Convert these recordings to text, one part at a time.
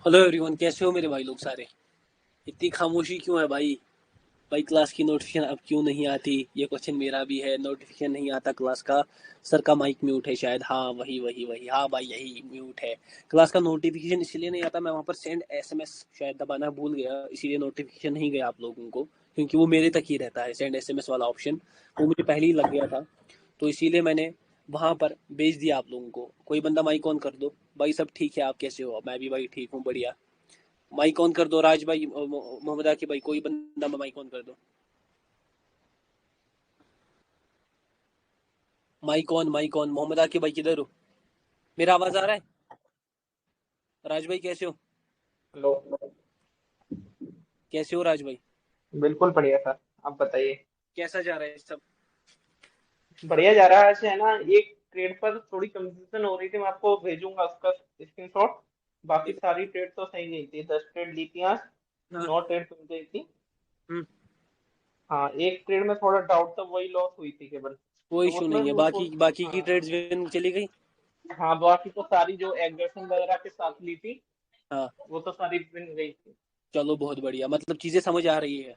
Hello everyone, कैसे हो मेरे भाई लोग सारे। इतनी खामोशी क्यों है भाई। भाई क्लास की नोटिफिकेशन अब क्यों नहीं आती, ये क्वेश्चन मेरा भी है। नोटिफिकेशन नहीं आता क्लास का। सर का माइक म्यूट है शायद। हाँ वही वही वही, हाँ भाई यही म्यूट है। क्लास का नोटिफिकेशन इसलिए नहीं आता, मैं वहाँ पर सेंड एसएमएस शायद दबाना भूल गया, इसीलिए नोटिफिकेशन नहीं गया आप लोगों को। क्योंकि वो मेरे तक ही रहता है सेंड एसएमएस वाला ऑप्शन, वो मुझे पहले ही लग गया था। तो इसीलिए मैंने वहाँ पर भेज दिया आप लोगों को। कोई बंदा माइक ऑन कर दो। भाई सब ठीक है, आप कैसे हो। मैं भी भाई ठीक हूँ, बढ़िया। माइक ऑन कर दो राज भाई, मोहम्मद आके भाई, कोई बंदा माइक ऑन कर दो। माइक ऑन मोहम्मद आके भाई, किधर हो। मेरा आवाज आ रहा है। राज भाई कैसे हो। हेलो। कैसे हो राज भाई। बिल्कुल बढ़िया सर। आप बताइए। कैसा जा रहा है सब। बढ़िया जा रहा है। ऐसे है ना, एक ट्रेड पर थोड़ी कंफ्यूजन हो रही थी, मैं आपको भेजूंगा उसका स्क्रीनशॉट। बाकी देखो। सारी ट्रेड तो सही गई थी, 10 ट्रेड ली थी आज। हाँ। 9 ट्रेड मिल गई थी। हम्म। हाँ, एक ट्रेड में थोड़ा डाउट था, वही लॉस हुई थी केवल। कोई तो इशू उसमें नहीं है, वो बाकी बाकी की हाँ। ट्रेड्स विन चली गई। हाँ, बाकी तो सारी जो एग्रेशन वगैरह के साथ ली थी, हाँ। वो तो सारी विन गई थी। चलो बहुत बढ़िया, मतलब चीजें समझ आ रही है।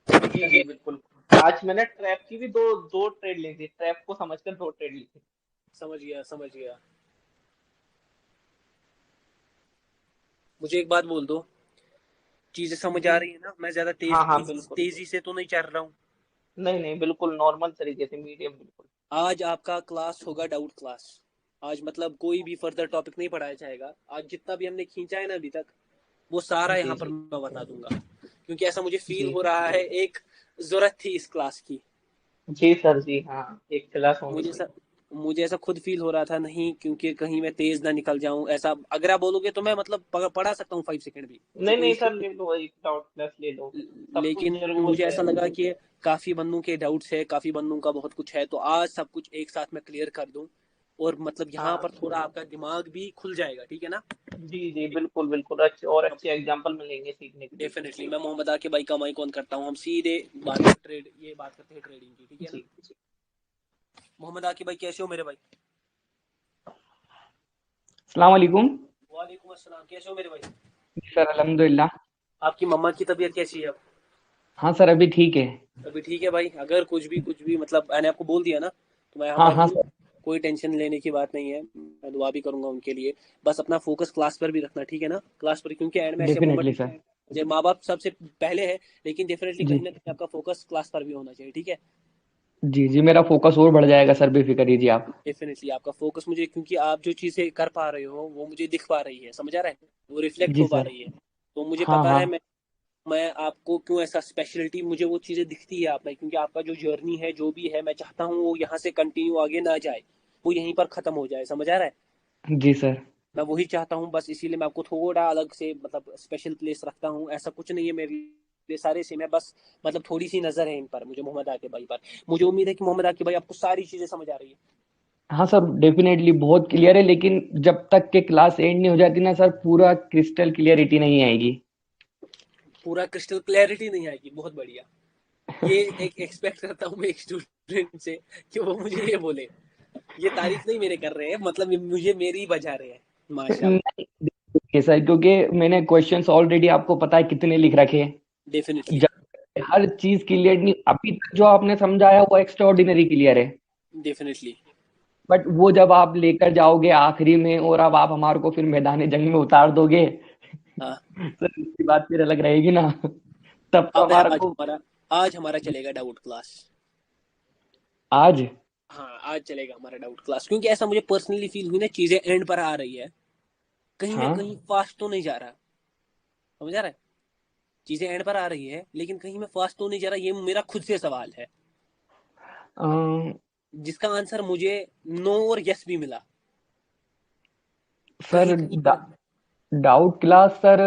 जी जी बिल्कुल। आज मैंने ट्रैप की भी दो दो ट्रेड ली थी, ट्रैप को समझकर 2 ट्रेड ली थी। समझ गया समझ गया। मुझे एक बात बोल दो, चीजें समझ आ जी। रही है ना। मैं ज्यादा हाँ हाँ बिल्कुल। तेजी से तो नहीं चल रहा हूँ। नहीं नहीं, बिल्कुल नॉर्मल तरीके से, मीडियम बिल्कुल। आज आपका क्लास होगा डाउट क्लास। आज मतलब कोई भी फर्दर टॉपिक नहीं पढ़ाया जाएगा। आज जितना भी हमने खींचा है ना अभी तक, वो सारा जी यहाँ पर जी मैं बता दूंगा, क्योंकि ऐसा मुझे फील जी हो रहा है, एक जरूरत थी इस क्लास की। जी सर जी, हाँ, एक क्लास होनी मुझे चाहिए। ऐसा मुझे ऐसा खुद फील हो रहा था, नहीं क्योंकि कहीं मैं तेज ना निकल जाऊं। ऐसा अगर आप बोलोगे तो मैं मतलब पढ़ा सकता हूँ 5 सेकंड भी, मुझे नहीं कोई नहीं इश्यू सर, ले लो, एक डाउट क्लास ले लो। नहीं। सब कुछ लेकिन जरूरत मुझे है। ऐसा लगा कि काफी बंदों के डाउट्स है, काफी बंदों का बहुत कुछ है, तो आज सब कुछ एक साथ मैं क्लियर कर दूं। और मतलब यहाँ हाँ पर थोड़ा आपका दिमाग भी खुल जाएगा, ठीक है ना। जी जी, बिल्कुल बिल्कुल, अच्छे और अच्छे एग्जाम्पल मिलेंगे सीखने के लिए। डेफिनेटली मैं मोहम्मद आके भाई का माइक ऑन करता हूँ, हम सीधे बात करते हैं ट्रेडिंग की, ठीक है ना। जी जी। मोहम्मद आके भाई कैसे हो मेरे भाई। अस्सलाम वालेकुम। वालेकुम अस्सलाम, कैसे हो मेरे भाई। सर अल्हम्दुलिल्लाह। आपकी मम्मा की तबीयत कैसी है अब। हाँ सर, अभी ठीक है। अभी ठीक है भाई। अगर कुछ भी मतलब मैंने आपको बोल दिया ना, तो मैं यहाँ हाँ पर हाँ हूँ। सर। कोई टेंशन लेने की बात नहीं है, मैं दुआ भी करूंगा उनके लिए। बस अपना फोकस क्लास पर भी रखना, ठीक है ना, क्लास पर, क्योंकि एंड में ऐसे डेफिनेटली मोमेंट सर। जो माँ बाप सबसे पहले है, लेकिन डेफिनेटली जी कहीं ना कहीं आपका फोकस क्लास पर भी होना चाहिए, ठीक है। जी जी, मेरा फोकस और बढ़ जाएगा सर, बेफिक्र कीजिए आप। डेफिनेटली आपका फोकस मुझे, क्योंकि आप जो चीजें कर पा रहे हो वो मुझे दिख पा रही है, समझ आ रहा है, वो रिफ्लेक्ट जी हो पा सर। रही है। तो मुझे हाँ पता हाँ। है, मैं आपको क्यों ऐसा स्पेशलिटी, मुझे वो चीजें दिखती है आप में, क्योंकि आपका जो जर्नी है जो भी है, मैं चाहता हूँ वो यहाँ से कंटिन्यू आगे ना जाए, वो यहीं पर खत्म हो जाए, समझ आ रहा है। जी सर। मैं वही चाहता हूँ बस, इसीलिए मैं आपको थोड़ा अलग से मतलब स्पेशल प्लेस रखता हूँ। ऐसा कुछ नहीं है मेरे लिए, सारे सेम है, बस मतलब थोड़ी सी नजर है इन पर मुझे, मोहम्मद आके भाई पर। मुझे उम्मीद है कि मोहम्मद आके भाई आपको सारी चीजें समझ आ रही है। हाँ सर, डेफिनेटली बहुत क्लियर है, लेकिन जब तक के क्लास एंड नहीं हो जाती ना सर, पूरा क्रिस्टल क्लियरिटी नहीं आएगी। पूरा क्रिस्टल क्लैरिटी नहीं आएगी, बहुत बढ़िया। ये एक एक्सपेक्ट करता हूँ मैं एक स्टूडेंट से, कि वो मुझे ये बोले। ये तारीफ नहीं मेरे कर रहे हैं, मतलब ये मुझे मेरी बजा रहे हैं। माशाल्लाह। नहीं, देखिए सर, क्योंकि मैंने क्वेश्चंस ऑलरेडी आपको पता है कितने लिख रखे हैं। डेफिनेटली। जब हर चीज क्लियर नहीं, अभी तक जो आपने समझाया वो एक्स्ट्रा ऑर्डिनरी क्लियर है। डेफिनेटली। बट वो जब आप लेकर जाओगे आखिरी में और अब आप हमारे को फिर मैदान जंग में उतार दोगे, हाँ। सर उसकी बात फिर अलग रहेगी ना। तब तो अब है हमारा आज को हमारा आज हमारा चलेगा डाउट क्लास। आज। हाँ आज चलेगा हमारा डाउट क्लास, क्योंकि ऐसा मुझे पर्सनली फील हुई ना, चीजें एंड पर आ रही है, कहीं मैं हाँ। कहीं फास्ट तो नहीं जा रहा, समझ आ रहा है। चीजें एंड पर आ रही है, लेकिन कहीं मैं फास्ट तो नहीं जा रहा, ये मेरा खुद से सवाल है, अम, जिसका आंसर मुझे नो और यस भी मिला। सर कहीं कहीं पर डाउट क्लास सर,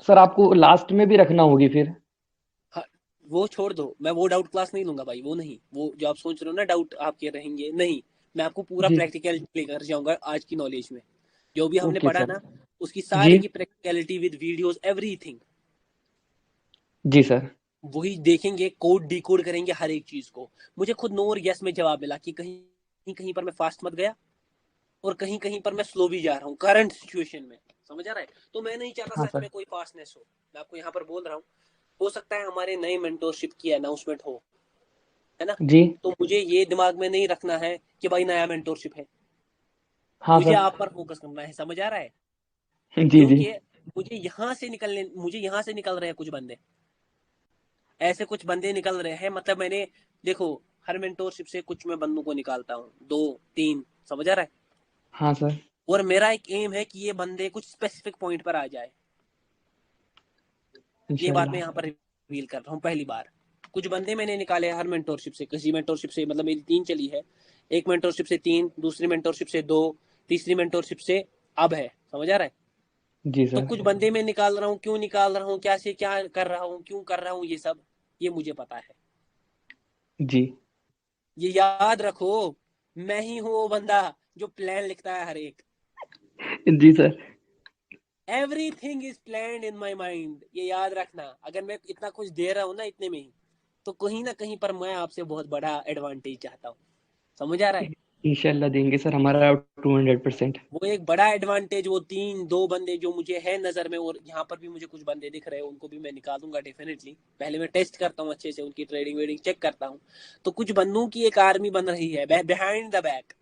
सर आपको लास्ट में भी रखना होगी फिर। हाँ, वो छोड़ दो, मैं वो डाउट क्लास नहीं लूंगा भाई, वो नहीं, वो जो आप सोच रहे हो ना डाउट आपके रहेंगे, नहीं। मैं आपको पूरा जी। प्रैक्टिकल लेकर जाऊंगा आज की नॉलेज में, जो भी हमने ओके पढ़ा सर। ना, उसकी जी सारी की प्रैक्टिकलिटी विद वीडियोस एवरीथिंग। जी सर। वही देखेंगे, कोड डिकोड करेंगे हर एक चीज को। मुझे खुद नो और यस में जवाब मिला कि कहीं कहीं पर मैं फास्ट मत गया, और कहीं कहीं पर मैं स्लो भी जा रहा हूँ करंट सिचुएशन में, समझ आ रहा है। तो मैं नहीं चाहता हाँ सच सर। में कोई फास्टनेस मैं आपको यहाँ पर बोल रहा हूँ। हो सकता है हमारे नए मेंटोरशिप की अनाउंसमेंट हो, है ना। जी। तो मुझे ये दिमाग में नहीं रखना है कि भाई नया मेंटोरशिप है, हाँ मुझे सर। आप पर फोकस करना है, समझ आ रहा है। जी जी। क्योंकि मुझे यहाँ से निकल रहे हैं कुछ बंदे, ऐसे कुछ बंदे निकल रहे हैं, मतलब मैंने, देखो, हर मेंटोरशिप से कुछ मैं बंदों को निकालता हूँ, दो तीन, समझ आ रहा है। हाँ सर। और मेरा एक एम है कि ये बंदे कुछ स्पेसिफिक पॉइंट पर आ जाए। ये बात मैं इंशाल्लाह। यहाँ पर रिवील कर रहा हूँ पहली बार। कुछ बंदे मैंने निकाले हर मेंटोरशिप से, किसी मेंटोरशिप से मतलब मेरी 3 चली है, एक मेंटोरशिप से 3, दूसरी मेंटोरशिप से 2, तीसरी मेंटोरशिप से अब है, समझ आ रहा है। जी तो सर। कुछ बंदे मैं निकाल रहा हूँ, क्यों निकाल रहा हूँ, क्या से क्या कर रहा हूँ, क्यों कर रहा हूँ, ये सब ये मुझे पता है। जी ये याद रखो, मैं ही हूँ वो बंदा जो प्लान लिखता है हर एक। जी sir. Everything is planned in my mind, ये याद रखना। अगर मैं इतना कुछ दे रहा हूँ ना इतने में ही, तो कहीं ना कहीं पर मैं आपसे बहुत बड़ा एडवांटेज चाहता हूँ, समझ आ रहा है। इंशाल्लाह देंगे सर, हमारा 200%। वो एक बड़ा एडवांटेज, वो तीन दो बंदे जो मुझे है नजर में, और यहाँ पर भी मुझे कुछ बंदे दिख रहे हैं, उनको भी मैं निकालूंगा डेफिनेटली। पहले मैं टेस्ट करता हूँ अच्छे से, उनकी ट्रेडिंग वेडिंग चेक करता हूँ। तो कुछ बंदों की एक आर्मी बन रही है बिहाइंड द बैक,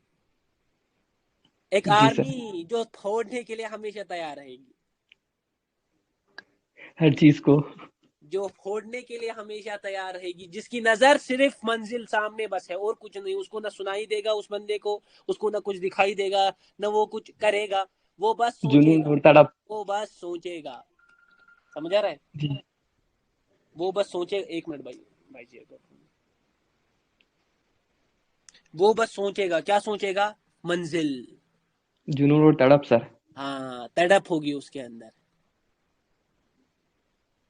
एक जी सर। आर्मी जो फोड़ने के लिए हमेशा तैयार रहेगी। हर चीज को। जो फोड़ने के लिए हमेशा तैयार रहेगी, जिसकी नजर सिर्फ मंजिल सामने बस है और कुछ नहीं, उसको ना सुनाई देगा उस बंदे को, उसको ना कुछ दिखाई देगा, ना वो कुछ करेगा, वो बस जुनून सोचेगा, और तड़प। वो बस सोचेगा। समझ आ रहा है? जी। वो बस सोचे, एक मिनट भाई, भाई जी वो बस सोचेगा, क्या सोचेगा? मंजिल। जुनून और तड़प सर। हाँ, तड़प होगी उसके अंदर।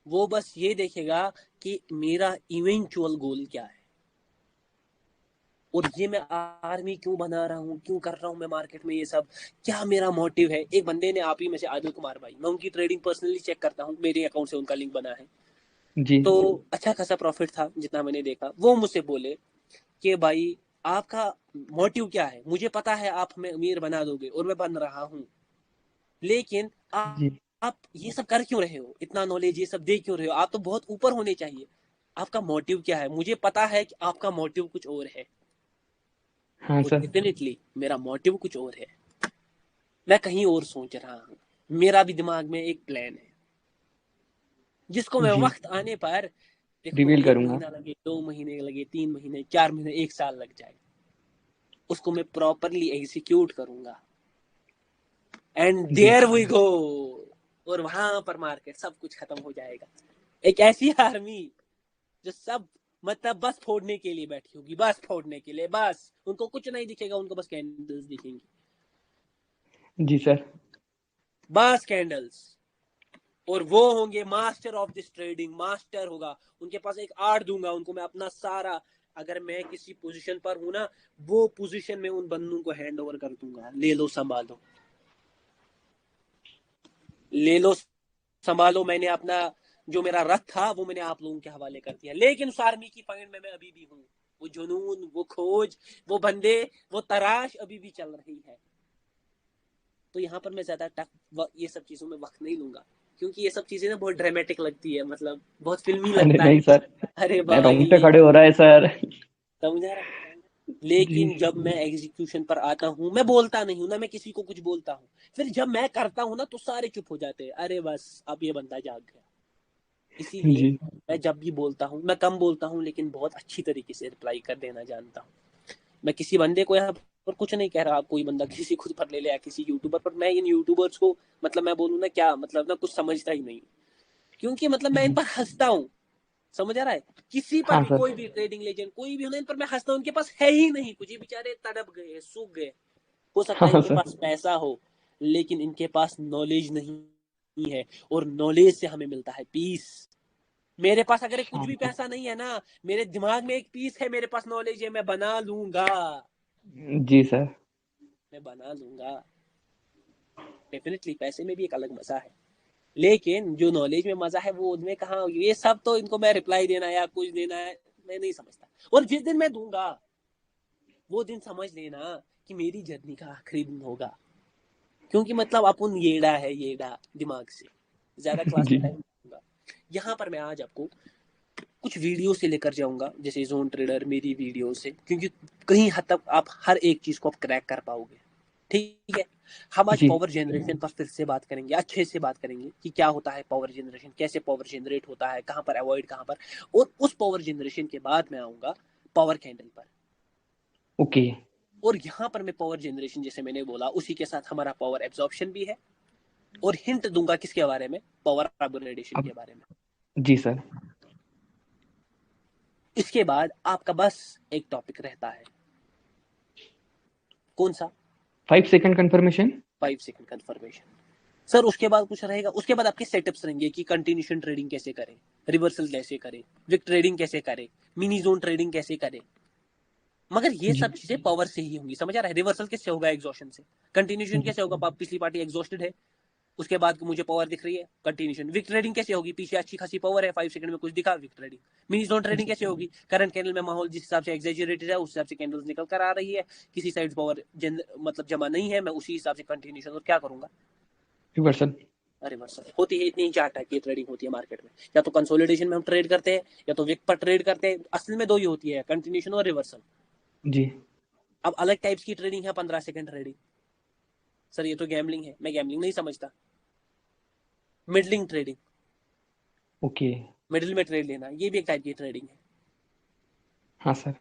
वो बस ये देखेगा कि मेरा इवेंचुअल गोल क्या है, और ये मैं आर्मी क्यों बना रहा हूँ, क्यों कर रहा हूँ मैं मार्केट में ये सब, क्या मेरा मोटिव है। एक बंदे ने, आप ही में से आदिल कुमार भाई, मैं उनकी ट्रेडिंग पर्सनली चेक करता हूँ, मेरे अकाउंट से उनका लिंक बना है, जी। तो अच्छा खासा प्रॉफिट था जितना मैंने देखा। वो मुझसे बोले कि भाई आपका मोटिव क्या है, मुझे पता है आप हमें अमीर बना दोगे और मैं बन रहा हूँ, लेकिन जी। आप ये सब कर क्यों रहे हो, इतना नॉलेज ये सब दे क्यों रहे हो, आप तो बहुत ऊपर होने चाहिए, आपका मोटिव क्या है। मुझे पता है कि आपका मोटिव कुछ और है, हाँ और सर। डेफिनेटली मेरा मोटिव कुछ और है, मैं कहीं और सोच रहा हूँ, मेरा भी दिमाग में एक प्लान है, जिसको मैं जी। वक्त आने पर, देखो रिवील एक करूंगा। महीना लगे, 2 महीने लगे, 3 महीने, 4 महीने, 1 साल लग जाए, उसको मैं प्रॉपरली एग्जीक्यूट करूंगा, एंड जी। देयर वी गो, और वहां पर मार्केट सब कुछ खत्म हो जाएगा। एक ऐसी आर्मी जो सब, मतलब बस फोड़ने के लिए बैठी होगी, बस फोड़ने के लिए, बस उनको कुछ नहीं दिखेगा, उनको बस कैंडल्स दिखेंगी, जी सर। बस कैंडल्स। और वो होंगे master of this trading, master होगा उनके पास। एक आर्ट दूंगा उनको मैं अपना सारा, अगर मैं किसी पोजीशन पर हूं ना, वो पोजीशन में उन बंदों को हैंड ओवर कर दूंगा, ले लो संभालो, ले लो संभालो, मैंने अपना जो मेरा रथ था वो मैंने आप लोगों के हवाले कर दिया, लेकिन उस आर्मी की फाइट में मैं अभी भी हूँ, वो जुनून, वो खोज, वो बंदे, वो तराश अभी भी चल रही है। तो यहाँ पर मैं ज्यादा ये सब चीजों में वक्त नहीं लूंगा, क्योंकि ये सब चीजें ना बहुत ड्रामेटिक लगती है, मतलब बहुत फिल्मी अरे लगता नहीं है। सर, अरे रोंगटे भाई, खड़े हो रहा है सर। समझा रहा है? जी। लेकिन जब मैं एग्जीक्यूशन पर आता हूँ, मैं बोलता नहीं हूँ ना, मैं किसी को कुछ बोलता हूँ, फिर जब मैं करता हूँ ना तो सारे चुप हो जाते हैं, अरे बस अब ये बंदा जाग गया। इसीलिए जी। मैं जब भी बोलता हूँ, मैं कम बोलता हूँ लेकिन बहुत अच्छी तरीके से रिप्लाई कर देना जानता हूँ। मैं किसी बंदे को यहाँ पर कुछ नहीं कह रहा, कोई बंदा किसी खुद पर ले ले या किसी यूट्यूबर पर, मैं इन यूट्यूबर्स को, मतलब मैं बोलूँ ना क्या, मतलब ना कुछ समझता ही नहीं, क्योंकि मतलब मैं इन जी। पर हंसता हूँ। समझ आ रहा है? किसी पर हाँ भी, सर। कोई भी ट्रेडिंग लेजेंड कोई भी हो ना, इन पर मैं हंसता हूँ, उनके पास है ही नहीं कुछ, ये बेचारे तड़प गए, सूख गए। हो सकता है हाँ इनके सर। पास पैसा हो, लेकिन इनके पास नॉलेज नहीं है, और नॉलेज से हमें मिलता है पीस। मेरे पास अगर कुछ हाँ भी सर। पैसा नहीं है ना, मेरे दिमाग में एक पीस है, मेरे पास नॉलेज है, मैं बना लूंगा, जी सर। मैं बना लूंगा। डेफिनेटली पैसे में भी एक अलग मजा है, लेकिन जो नॉलेज में मजा है वो उनमें कहाँ, ये सब तो इनको मैं रिप्लाई देना या कुछ देना है, मैं नहीं समझता। और जिस दिन मैं दूंगा, वो दिन समझ लेना कि मेरी जर्नी का आखिरी दिन होगा, क्योंकि मतलब अपन येड़ा है, येड़ा दिमाग से ज्यादा क्लास में जी। टाइम दूंगा। यहाँ पर मैं आज आपको कुछ वीडियो से लेकर जाऊंगा, जैसे जोन ट्रेडर मेरी वीडियो से, क्योंकि कहीं हद तक आप हर एक चीज को आप क्रैक कर पाओगे। ठीक है, हम आज जी। पावर जनरेशन पर फिर से बात करेंगे, अच्छे से बात करेंगे कि क्या होता है पावर जनरेशन, कैसे पावर जनरेट होता है, कहाँ पर अवॉइड, कहाँ पर। और उस पावर जनरेशन के बाद मैं आऊंगा पावर कैंडल पर। ओके। और यहाँ पर मैं पावर जनरेशन, जैसे मैंने बोला, उसी के साथ हमारा पावर एब्जॉर्प्शन भी है, और हिंट दूंगा किसके बारे में, पावर अपग्रेडेशन अब। के बारे में। जी सर। इसके बाद आपका बस एक टॉपिक रहता है, कौन सा? 5 second confirmation. 5 second confirmation. Sir उसके बाद कुछ रहेगा, उसके बाद आपके सेटअप्स रहेंगे कि कंटिन्यूशन ट्रेडिंग कैसे करें, रिवर्सल कैसे करें, विक ट्रेडिंग कैसे करें, मिनी जोन ट्रेडिंग कैसे करें। मगर ये जी। सब चीजें पावर से ही होंगी, समझ आ रहा है? रिवर्सल कैसे होगा? एग्जॉशन से। कंटिन्यूशन जी। कैसे होगा? पिछली पार्टी एग्जॉस्टेड है, उसके बाद मुझे पावर दिख रही है, कंटिन्यूशन। विक ट्रेडिंग कैसे होगी? पीछे अच्छी खासी पावर है, 5 सेकंड में कुछ दिखा, wick trading. Mini zone trading जी। कैसे होगी? करंट कैंडल में माहौल जिस हिसाब से एग्जेजरेटेड है, उस हिसाब से कैंडल्स निकल कर आ रही है, किसी साइड पावर मतलब जमा नहीं है, मैं उसी हिसाब से कंटिन्यूशन और क्या करूंगा, रिवर्सल। रिवर्सल। होती है इतनी ही 4 टाइप की ट्रेडिंग होती है मार्केट में, या तो कंसोलिडेशन में हम ट्रेड करते हैं, या तो विक पर ट्रेड करते हैं, असल में दो ही होती है, कंटिन्यूशन और रिवर्सल। जी। अब अलग टाइप्स की ट्रेडिंग है, 15 सेकंड ट्रेडिंग। सर ये तो गैमलिंग है, मैं गैमलिंग नहीं समझता। Middling trading, okay. मिडिल में ट्रेड लेना, ये भी एक टाइप की ट्रेडिंग है। हाँ सर।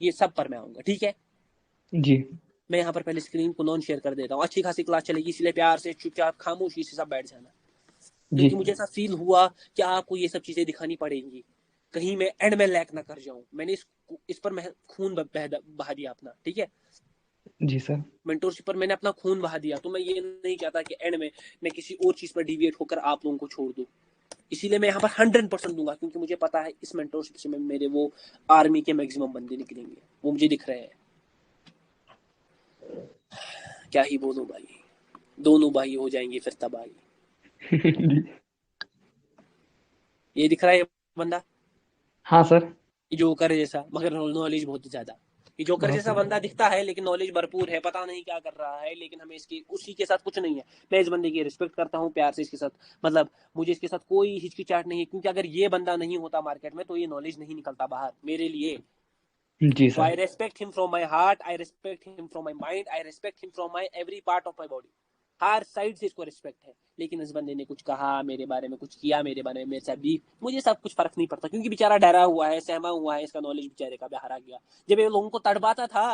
ये सब पर मैं आऊंगा, ठीक है। जी मैं यहाँ पर पहले स्क्रीन को नॉन शेयर कर देता हूँ, अच्छी खासी क्लास चलेगी, इसलिए प्यार से चुपचाप खामोशी से सब बैठ जाना, जी क्योंकि मुझे ऐसा फील हुआ कि आपको ये सब चीजें दिखानी पड़ेंगी, कहीं मैं एंड में लैक ना कर जाऊं। मैंने इस पर खून बहा दिया अपना, ठीक है। जी सर। मेंटोरशिप पर मैंने अपना खून बहा दिया, तो मैं ये नहीं चाहता कि एंड में मैं किसी और चीज पर डिविएट होकर आप लोगों को छोड़ दूं। इसीलिए मैं यहाँ पर 100% दूंगा, क्योंकि मुझे पता है इस मेंटोरशिप से मेरे वो आर्मी के मैक्सिमम बंदे निकलेंगे, वो मुझे दिख रहे हैं। क्या ही बोलूं भाई, दोनों भाई हो जाएंगे फिर तबाही। जी ये दिख रहा है बंदा, हाँ सर। ये जोकर जैसा, मगर नॉलेज बहुत ज्यादा। ये जोकर बहुत जैसा सर। बंदा दिखता है लेकिन नॉलेज भरपूर है, पता नहीं क्या कर रहा है, लेकिन हमें इसकी उसी के साथ कुछ नहीं है। मैं इस बंदे की रिस्पेक्ट करता हूँ प्यार से, इसके साथ मतलब मुझे इसके साथ कोई हिचकिचाहट नहीं है, क्योंकि अगर ये बंदा नहीं होता मार्केट में तो ये नॉलेज नहीं निकलता बाहर मेरे लिए। जी So I sir. respect him from my heart, I respect him from my mind, I respect him from my every part of my body. Her side से इसको रिस्पेक्ट है, लेकिन इस बंदे ने कुछ कहा मेरे बारे में, कुछ किया मेरे बारे में, मेरे साथ भी, मुझे सब कुछ फर्क नहीं पड़ता, क्योंकि बेचारा डरा हुआ है, सहमा हुआ है, इसका नॉलेज बेचारे का बाहर आ गया। जब ये लोगों को तड़पाता था,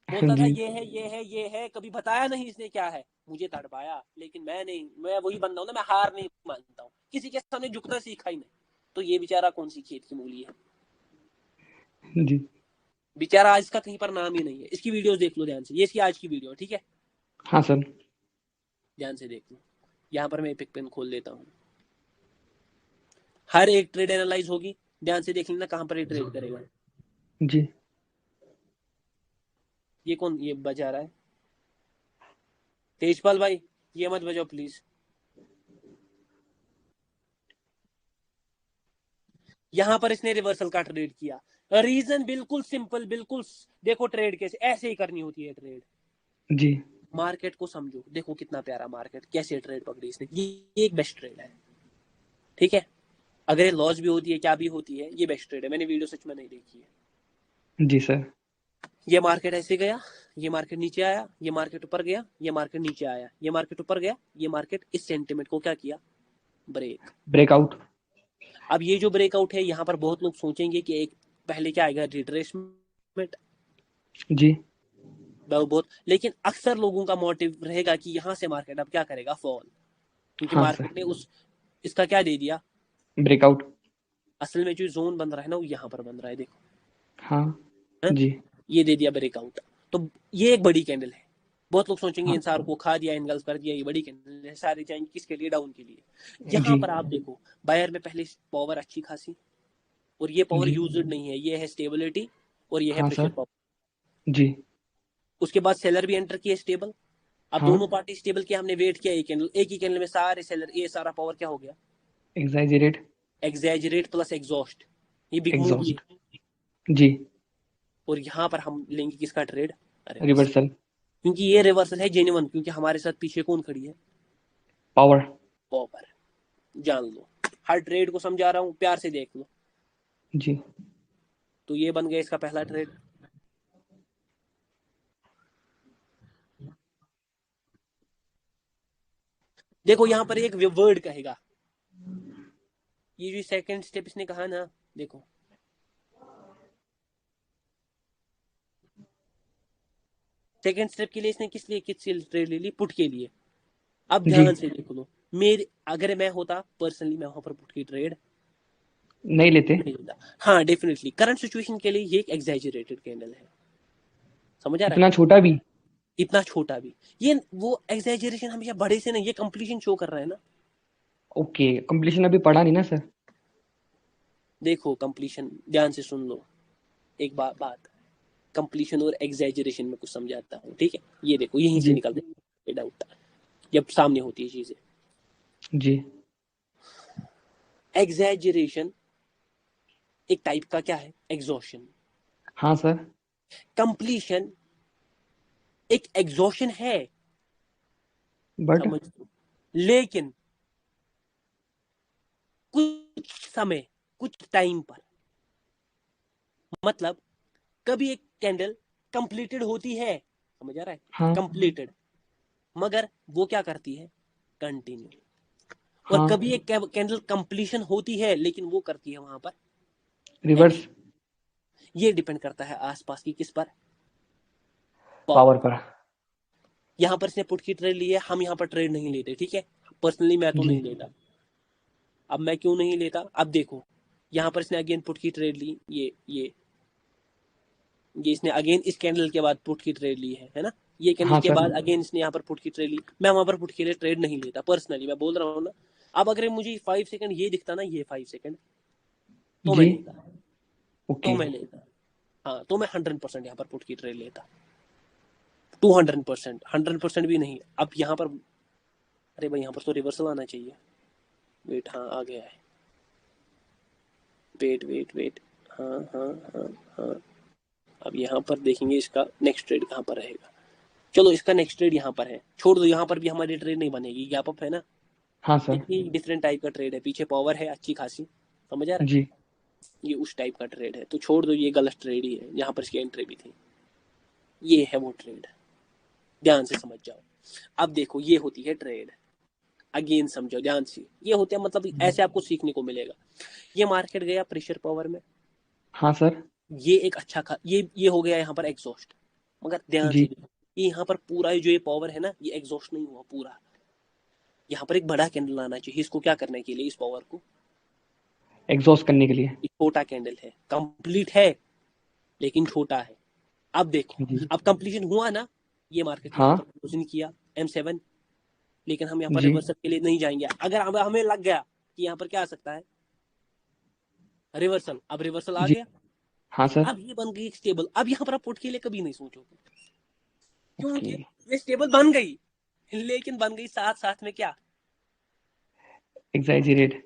बोलता था जी ये है ये है ये है, कभी बताया नहीं इसने क्या है, मुझे तड़पाया, लेकिन मैं नहीं, मैं वही बंदा हूं ना, मैं हार नहीं मानता हूँ, किसी के सामने झुकना सीखा ही नहीं। तो ये बेचारा कौन सी खेत की मूली है, जी। बेचारा आज इसका कहीं पर नाम ही नहीं है। इसकी वीडियोस देख लो ध्यान से, ये इसकी आज की वीडियो है, ठीक है, हाँ सर। ध्यान से देख लो। यहाँ पर मैं एपिक पेन खोल लेता हूँ, हर एक ट्रेड एनालाइज होगी, ध्यान से देख लेना कहाँ पर ये ट्रेड करेगा। जी ये कौन ये बजा रहा है, तेजपाल भाई, ये मत बजाओ प्लीज। यहाँ पर इसने रिवर्सल का ट्रेड किया, रीजन बिल्कुल सिंपल, बिल्कुल देखो ट्रेड कैसे ऐसे ही करनी होती है ट्रेड। जी मार्केट को समझो, देखो कितना प्यारा मार्केट, कैसे ट्रेड पकड़ी इसने, ये एक बेस्ट ट्रेड है, ठीक है। अगर ये लॉस भी होती है क्या भी होती है, ये बेस्ट ट्रेड है, मैंने वीडियो सच में नहीं देखी है। जी सर। ये मार्केट ऐसे गया, ये मार्केट नीचे आया, ये मार्केट ऊपर गया, ये मार्केट नीचे आया, ये मार्केट ऊपर गया, ये मार्केट इस सेंटिमेंट को क्या किया, ब्रेक। ब्रेकआउट। अब ये जो ब्रेकआउट है, यहाँ पर बहुत लोग सोचेंगे कि एक पहले क्या आएगा, रिट्रेसमेंट, जी बहुत, लेकिन अक्सर लोगों का मोटिव रहेगा कि यहाँ से मार्केट अब क्या करेगा, फॉल, क्योंकि हाँ सर। मार्केट ने उस इसका क्या दे दिया। ब्रेकआउट। असल में जो जोन बन रहा है ना, वो यहाँ पर बन रहा है, देखो हाँ। है? जी ये दे दिया ब्रेकआउट, तो ये एक बड़ी कैंडल है। बहुत लोग सोचेंगे हाँ। इंसार को खा दिया, इनगल्फ कर दिया, ये बड़ी कैंडल है, सारे जाएंगे किसके लिए, डाउन के लिए। यहाँ जी पर आप देखो, बायर में पहले पावर अच्छी खासी, और ये पावर जी यूज्ड नहीं है, ये है स्टेबिलिटी, और ये है हाँ प्रेशर सर। पावर। जी उसके बाद सेलर भी एंटर किया स्टेबल। अब हाँ। दोनों पार्टी स्टेबल किया, हमने वेट किया, एक ही कैंडल में सारे सेलर, ये सारा पावर क्या हो गया, एग्जैजरेट। एग्जैजरेट प्लस एग्जॉस्ट, ये बिग मूव एग्जॉस्ट। है। जी। और यहाँ पर हम लेंगे किसका ट्रेड, रिवर्सल, रिवर्सल। क्योंकि ये रिवर्सल है जेन्युइन, क्योंकि हमारे साथ पीछे कौन खड़ी है, पावर। पावर। जान लो, हर ट्रेड को समझा रहा हूँ, प्यार से देख लो। जी तो ये बन गया इसका पहला ट्रेड। देखो यहाँ पर एक वर्ड कहेगा, ये जो सेकंड स्टेप इसने कहा ना, देखो सेकंड स्टेप के लिए इसने किस लिए किस ट्रेड ले ली, पुट के लिए। अब जी। ध्यान से देख लो, मेरे अगर मैं होता पर्सनली, मैं वहां पर पुट की ट्रेड नहीं लेते। नहीं लेता। हाँ डेफिनेटली, करंट सिचुएशन के लिए ये एक एग्जैजरेटेड कैंडल है, समझ आ रहा इतना छोटा भी। है, इतना छोटा भी। ये वो एग्जैजरेशन हमेशा बड़े से नहीं, ये कंप्लीशन शो कर रहा है ना। ओके, कंप्लीशन अभी पढ़ा नहीं ना सर। देखो कंप्लीशन ध्यान से सुन लो, एक बात कंप्लीशन और एग्जैजरेशन में कुछ समझाता हूँ, ठीक है। ये देखो यहीं से जी निकलते हैं डाउट जब सामने होती है चीजें। जी एग्जैजरेशन एक टाइप का क्या है, एग्जॉशन। हाँ सर। कंप्लीशन एक एग्जॉशन है, बट। समझ लो, लेकिन कुछ समय, कुछ टाइम पर, मतलब कभी एक कैंडल कंप्लीटेड होती है, समझ आ रहा है, हाँ कंप्लीटेड, मगर वो क्या करती है, कंटिन्यू। और हाँ कभी एक कैंडल कंप्लीशन होती है लेकिन वो करती है वहां पर रिवर्स नेगेटिव। ये डिपेंड करता है आसपास की किस पर, पावर पावर। पर। यहाँ पर इसने पुट की ट्रेड ली है, हम यहाँ पर ट्रेड नहीं लेते, ठीक है। पर्सनली मैं तो जी नहीं लेता। अब मैं क्यों नहीं लेता, अब देखो यहाँ पर इसने अगेन पुट की ट्रेड ली, ये इसने अगेन इस कैंडल के बाद पुट की ट्रेड ली है ना। ये कैंडल हाँ के सर बाद अगेन इसने यहाँ पर पुट की ट्रेड ली, मैं वहां पर पुट के लिए ट्रेड नहीं लेता पर्सनली, मैं बोल रहा हूँ ना। अब अगर मुझे 5 सेकंड ये दिखता ना, ये 5 सेकंड, तो मैं जी लेता, तो ओके मैं लेता। हाँ, तो मैं 100% यहाँ पर पुट की ट्रेड लेता, 200%, 100% भी नहीं। अब यहाँ पर, अरे भाई यहाँ पर तो रिवर्सल आना चाहिए। वेट, हाँ आ गया है। वेट वेट वेट, हाँ हाँ हाँ हाँ। अब यहाँ पर देखेंगे इसका नेक्स्ट ट्रेड कहाँ पर रहेगा। चलो इसका नेक्स्ट ट्रेड यहाँ पर है, छोड़ दो, यहाँ पर भी हमारी ट्रेड नहीं बनेगी, गैप अप है ना। हाँ सर देखिए डिफरेंट टाइप का ट्रेड है, पीछे पावर है अच्छी खासी, समझ आ रहा जी है। ये उस टाइप का ट्रेड है, तो छोड़ दो, ये गलत ट्रेड ही है, यहाँ पर इसकी एंट्री भी थी। ये है वो ट्रेड, ध्यान से समझ जाओ। अब देखो ये होती है ट्रेड, अगेन समझो ध्यान से, ये होते हैं मतलब ऐसे आपको सीखने को मिलेगा। ये मार्केट गया प्रेशर पावर में, हाँ सर ये एक अच्छा ये हो गया यहाँ पर एग्जॉस्ट। मगर ध्यान से जी देखो, ये यहाँ पर पूरा जो ये पावर है ना, ये एग्जॉस्ट नहीं हुआ पूरा। यहाँ पर एक बड़ा कैंडल आना चाहिए इसको क्या करने के लिए, इस पावर को। एग्जॉस्ट करने के लिए। ये छोटा कैंडल है, कंप्लीट है लेकिन छोटा है। अब देखो, जी अब कंप्लीशन हुआ ना, ये मार्केट यहाँ हाँ पर क्लोजिंग किया M7, लेकिन हम यहाँ पर जी रिवर्सल के लिए नहीं जाएंगे। अगर हमें लग गया कि यहाँ पर क्या आ सकता है रिवर्सल, अब रिवर्सल आ जी गया, हाँ सर अब ये बन गई स्टेबल। अब यहाँ पर आप पुट के लिए कभी नहीं सोचोगे, ओके क्योंकि ये स्टेबल बन गई, लेकिन बन गई साथ साथ में क्या, एग्जैजरेट।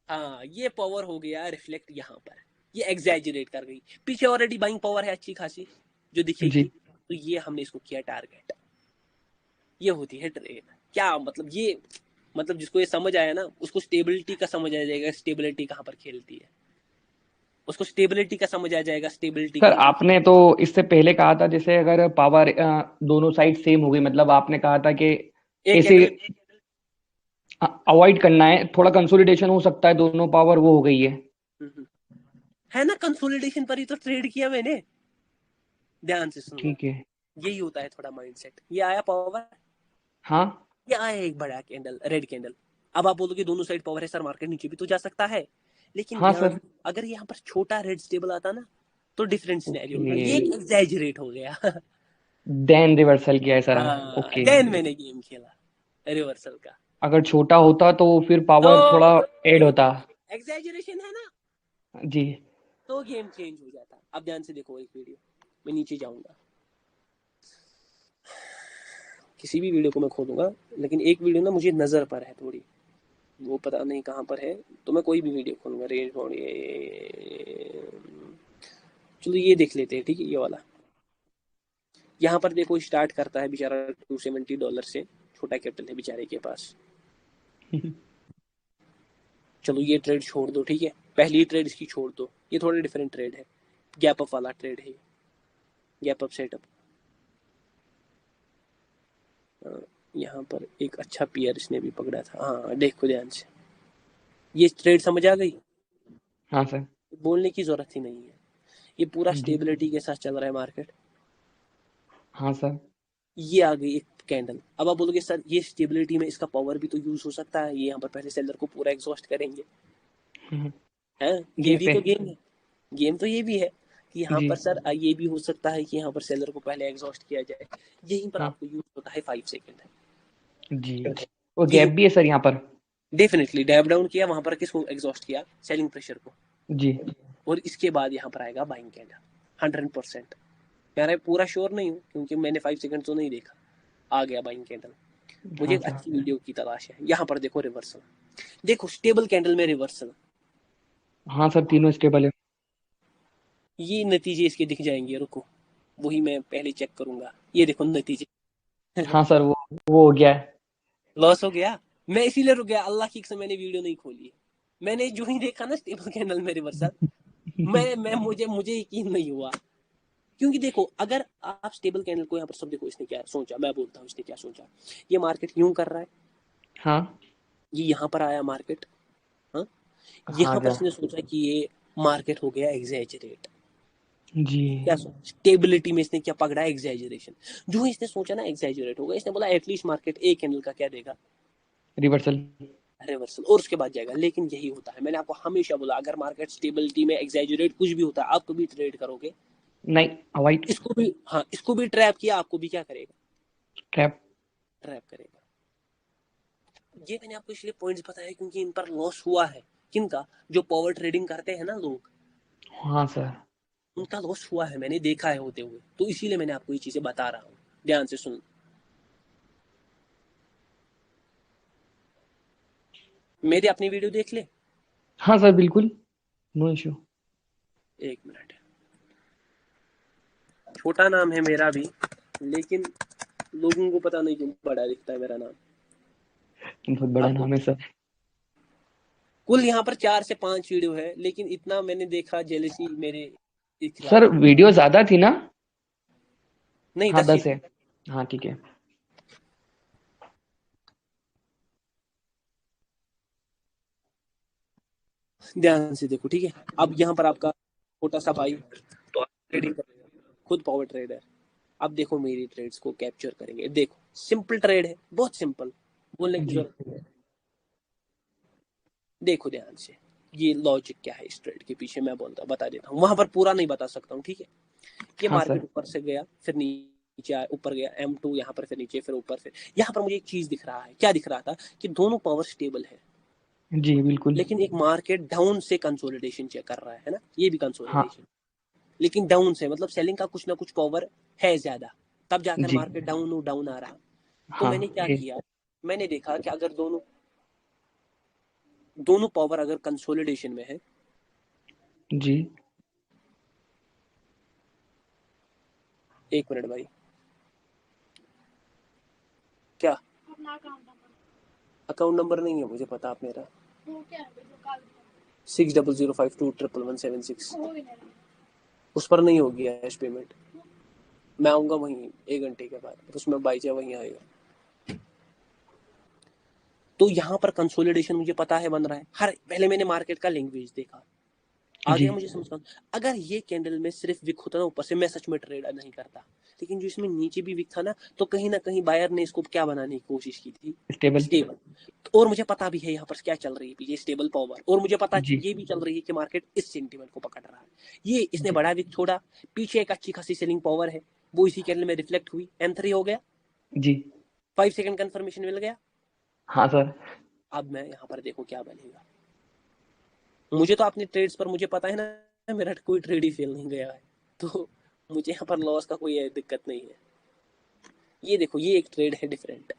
हाँ ये पावर हो गया रिफ्लेक्ट यहाँ पर, ये एग्जैजरेट कर गई। पीछे ऑलरेडी बाइंग पावर है अच्छी खासी जो दिखेगी, जी तो ये हमने इसको किया टारगेट। ये होती है ट्रेड, क्या मतलब ये, मतलब जिसको ये समझ आया ना उसको स्टेबिलिटी का समझ आ जाएगा, स्टेबिलिटी कहाँ पर खेलती है, उसको स्टेबिलिटी का समझ आ जाएगा, स्टेबिलिटी सर कहाँ पर। आपने तो इससे पहले कहा था जैसे अगर पावर दोनों साइड सेम हो गई, मतलब आपने कहा था कि एक ऐसे कैंडल, अवॉइड करना है, थोड़ा कंसोलिडेशन हो सकता है, दोनों पावर वो हो गई है। है ना, कंसोलिडेशन पर ही तो ट्रेड किया मैंने, ध्यान से सुनो। ठीक है यही होता है थोड़ा माइंडसेट। ये आया पावर, हाँ ये आया एक बड़ा कैंडल, रेड कैंडल। अब आप बोलोगे दोनों साइड पावर है सर, मार्केट नीचे भी तो जा सकता है, लेकिन हाँ ध्यान, सर अगर यहाँ पर छोटा रेड स्टेबल आता ना, तो डिफरेंट सिनेरियो होता, ओके ये एक एग्जैजरेट हो गया। देन रिवर्सल किया है सर। हाँ ओके देन मैंने गेम खेला रिवर्सल का, अगर छोटा होता तो फिर पावर तो थोड़ा ऐड होता। एग्जैजरेशन है ना, जी तो गेम चेंज हो जाता। अब ध्यान से देखो एक वीडियो, मैं नीचे जाऊंगा, किसी भी वीडियो को मैं खोलूंगा, लेकिन एक वीडियो ना मुझे नजर पर है थोड़ी, वो पता नहीं कहाँ पर है, तो मैं कोई भी वीडियो खोलूंगा रेंज बाउंड, चलो ये देख लेते हैं, ठीक है, ये वाला। यहाँ पर देखो स्टार्ट करता है बेचारा $270 से, छोटा कैपिटल है बेचारे के पास। चलो ये ट्रेड छोड़ दो, ठीक है, पहली ट्रेड इसकी छोड़ दो, ये थोड़ा डिफरेंट ट्रेड है, गैप अप वाला ट्रेड है, गैप अप सेटअप। यहाँ पर एक अच्छा पेयर इसने भी पकड़ा था, हाँ देखो ध्यान से, ये ट्रेड समझ आ गई, हाँ सर बोलने की जरूरत ही नहीं है, ये पूरा जी स्टेबिलिटी के साथ चल रहा है मार्केट। हाँ सर ये आ गई एक कैंडल, अब आप बोलोगे सर ये स्टेबिलिटी में इसका पावर भी तो यूज हो सकता है, ये यहाँ पर पहले सेलर को पूरा एग्जॉस्ट करेंगे, है, ये गैप भी है तो गेम है, गेम तो ये भी है कि यहाँ जी पर सर ये भी हो सकता है कि यहाँ पर सेलर को पहले एग्जॉस्ट किया जाए, यहीं पर हाँ आपको यूज होता है 5 सेकेंड। जी और ये गैप भी है सर यहाँ पर। डेफिनेटली डैप डाउन किया, वहां पर किसको एग्जॉस्ट किया, सेलिंग प्रेशर को, जी और इसके बाद यहाँ पर आएगा बाइंग कैंडल 100%। यार मैं पूरा श्योर नहीं हूँ क्योंकि मैंने 5 सेकंड तो नहीं देखा, आ गया बाइंग कैंडल। मुझे हाँ एक सर अच्छी वीडियो की तलाश है, यहाँ पर देखो रिवर्सल, देखो स्टेबल कैंडल में रिवर्सल, हाँ सर तीनों स्टेबल है। ये नतीजे इसके दिख जाएंगे, रुको वही मैं पहले चेक करूंगा, ये देखो नतीजे। हाँ सर वो हो गया है। लॉस हो गया, मैं इसीलिए रुक गया, अल्लाह की कसम मैंने वीडियो नहीं खोली, मैंने जो ही देखा ना स्टेबल कैंडल में रिवर्सल, मैं मुझे मुझे यकीन नहीं हुआ। क्योंकि देखो अगर आप स्टेबल कैंडल को यहाँ पर, सब देखो इसने क्या सोचा, मैं बोलता हूँ इसने क्या सोचा, ये मार्केट यूं कर रहा है, हाँ ये यहाँ पर आया मार्केट। हाँ, हाँ यहाँ पर सर। इसने सोचा कि ये मार्केट हो गया एग्जैजरेट। जी क्या स्टेबिलिटी में इसने क्या पकड़ा, एग्जैजरेशन। जो इसने सोचा ना एग्जैजरेट होगा, इसने बोला एटलीस्ट मार्केट एक कैंडल का क्या देगा, रिवर्सल। रिवर्सल, और उसके बाद जाएगा। लेकिन यही होता है, मैंने आपको हमेशा बोला, अगर मार्केट स्टेबिलिटी में एग्जैजरेट कुछ भी होता है, आप कभी ट्रेड करोगे। नहीं, अवॉइड। इसको भी, हाँ, इसको भी ट्रैप किया, आपको भी क्या करेगा, ट्रैप। ट्रैप करेगा। ये मैंने आपको इसलिए पॉइंट्स बताया क्योंकि इन पर लॉस हुआ है। किनका, जो पावर ट्रेडिंग करते हैं ना लोग, हाँ सर। उनका लॉस हुआ है, मैंने देखा है होते हुए। तो इसीलिए मैंने आपको ये चीजें बता रहा हूँ, ध्यान से सुन। मेरी अपनी वीडियो देख ले। हाँ सर, बिल्कुल, नो इशू। एक मिनट, छोटा नाम है मेरा भी, लेकिन लोगों को पता नहीं क्यों बड़ा दिखता है मेरा नाम। बहुत बड़ा आपको नाम है सर। कुल यहाँ पर 4 से 5 वीडियो है, लेकिन इतना मैंने देखा जेलसी मेरे के सर खिलाफ। वीडियो ज्यादा थी ना? नहीं, हाँ 10 ही 10 है। थी। हाँ ठीक है। ध्यान से देखो, ठीक है। अब यहाँ पर आपका छोटा सा भाई, तो आप ट्रेडिंग करेगा, खुद पावर ट्रेडर। अब देखो मेरी ट्रेड्स को कैप्चर करेंगे। देखो सिंपल ट्रेड है, बहुत सिंपल, बोलने की जी। जरूरत नहीं है। देखो ध्यान से, ये लॉजिक क्या है इस ट्रेड के पीछे, मैं बोलता बता देता हूँ, वहां पर पूरा नहीं बता सकता हूँ, ठीक है। ये हाँ मार्केट सर। ऊपर से गया, फिर नीचे आया, ऊपर गया M2, यहाँ पर फिर नीचे, फिर ऊपर, फिर यहाँ पर मुझे एक चीज दिख रहा है। क्या दिख रहा था, कि दोनों पावर स्टेबल है, जी बिल्कुल। लेकिन एक मार्केट डाउन से कंसोलिडेशन चेक कर रहा है ना, ये भी हाँ। कंसोलिडेशन, लेकिन डाउन से मतलब सेलिंग का कुछ ना कुछ पावर है ज्यादा, तब जाकर जी। मार्केट डाउन डाउन आ रहा। तो हाँ मैंने क्या है। किया, मैंने देखा कि अगर दोनों दोनों पावर अगर कंसोलिडेशन में है, जी। एक मिनट भाई, क्या अकाउंट नंबर नहीं है मुझे पता, आप मेरा 6005211176, उस पर नहीं होगी कैश पेमेंट। मैं आऊंगा वहीं 1 घंटे के बाद, उसमें बाईचा वहीं आएगा। तो यहाँ पर कंसोलिडेशन मुझे पता है बन रहा है। हर पहले मैंने मार्केट का लैंग्वेज देखा, आ जी। गया मुझे समझ में। अगर ये कैंडल में सिर्फ विक होता ना ऊपर से, मैं सच में ट्रेड नहीं करता। लेकिन जो इसमें नीचे भी विक था ना, तो कहीं ना कहीं बायर ने इसको क्या बनाने की कोशिश की थी, स्टेबल। स्टेबल। और मुझे पता भी है यहाँ पर क्या चल रही है पीछे, स्टेबल पावर। और मुझे पता जी। ये भी चल रही है कि मार्केट इस सेंटीमेंट को पकड़ रहा है। ये इसने जी। बड़ा विक छोड़ा, पीछे एक अच्छी खासी सेलिंग पावर है, वो इसी कैंडल में रिफ्लेक्ट हुई, M3 हो गया, जी। 5 सेकंड कंफर्मेशन मिल गया। हाँ सर। अब मैं यहाँ पर देखो क्या बनेगा। मुझे तो अपनी ट्रेड्स पर मुझे पता है ना, मेरा कोई ट्रेड ही फेल नहीं गया है, तो मुझे यहाँ पर लॉस का कोई दिक्कत नहीं है। ये देखो, ये एक ट्रेड है डिफरेंट,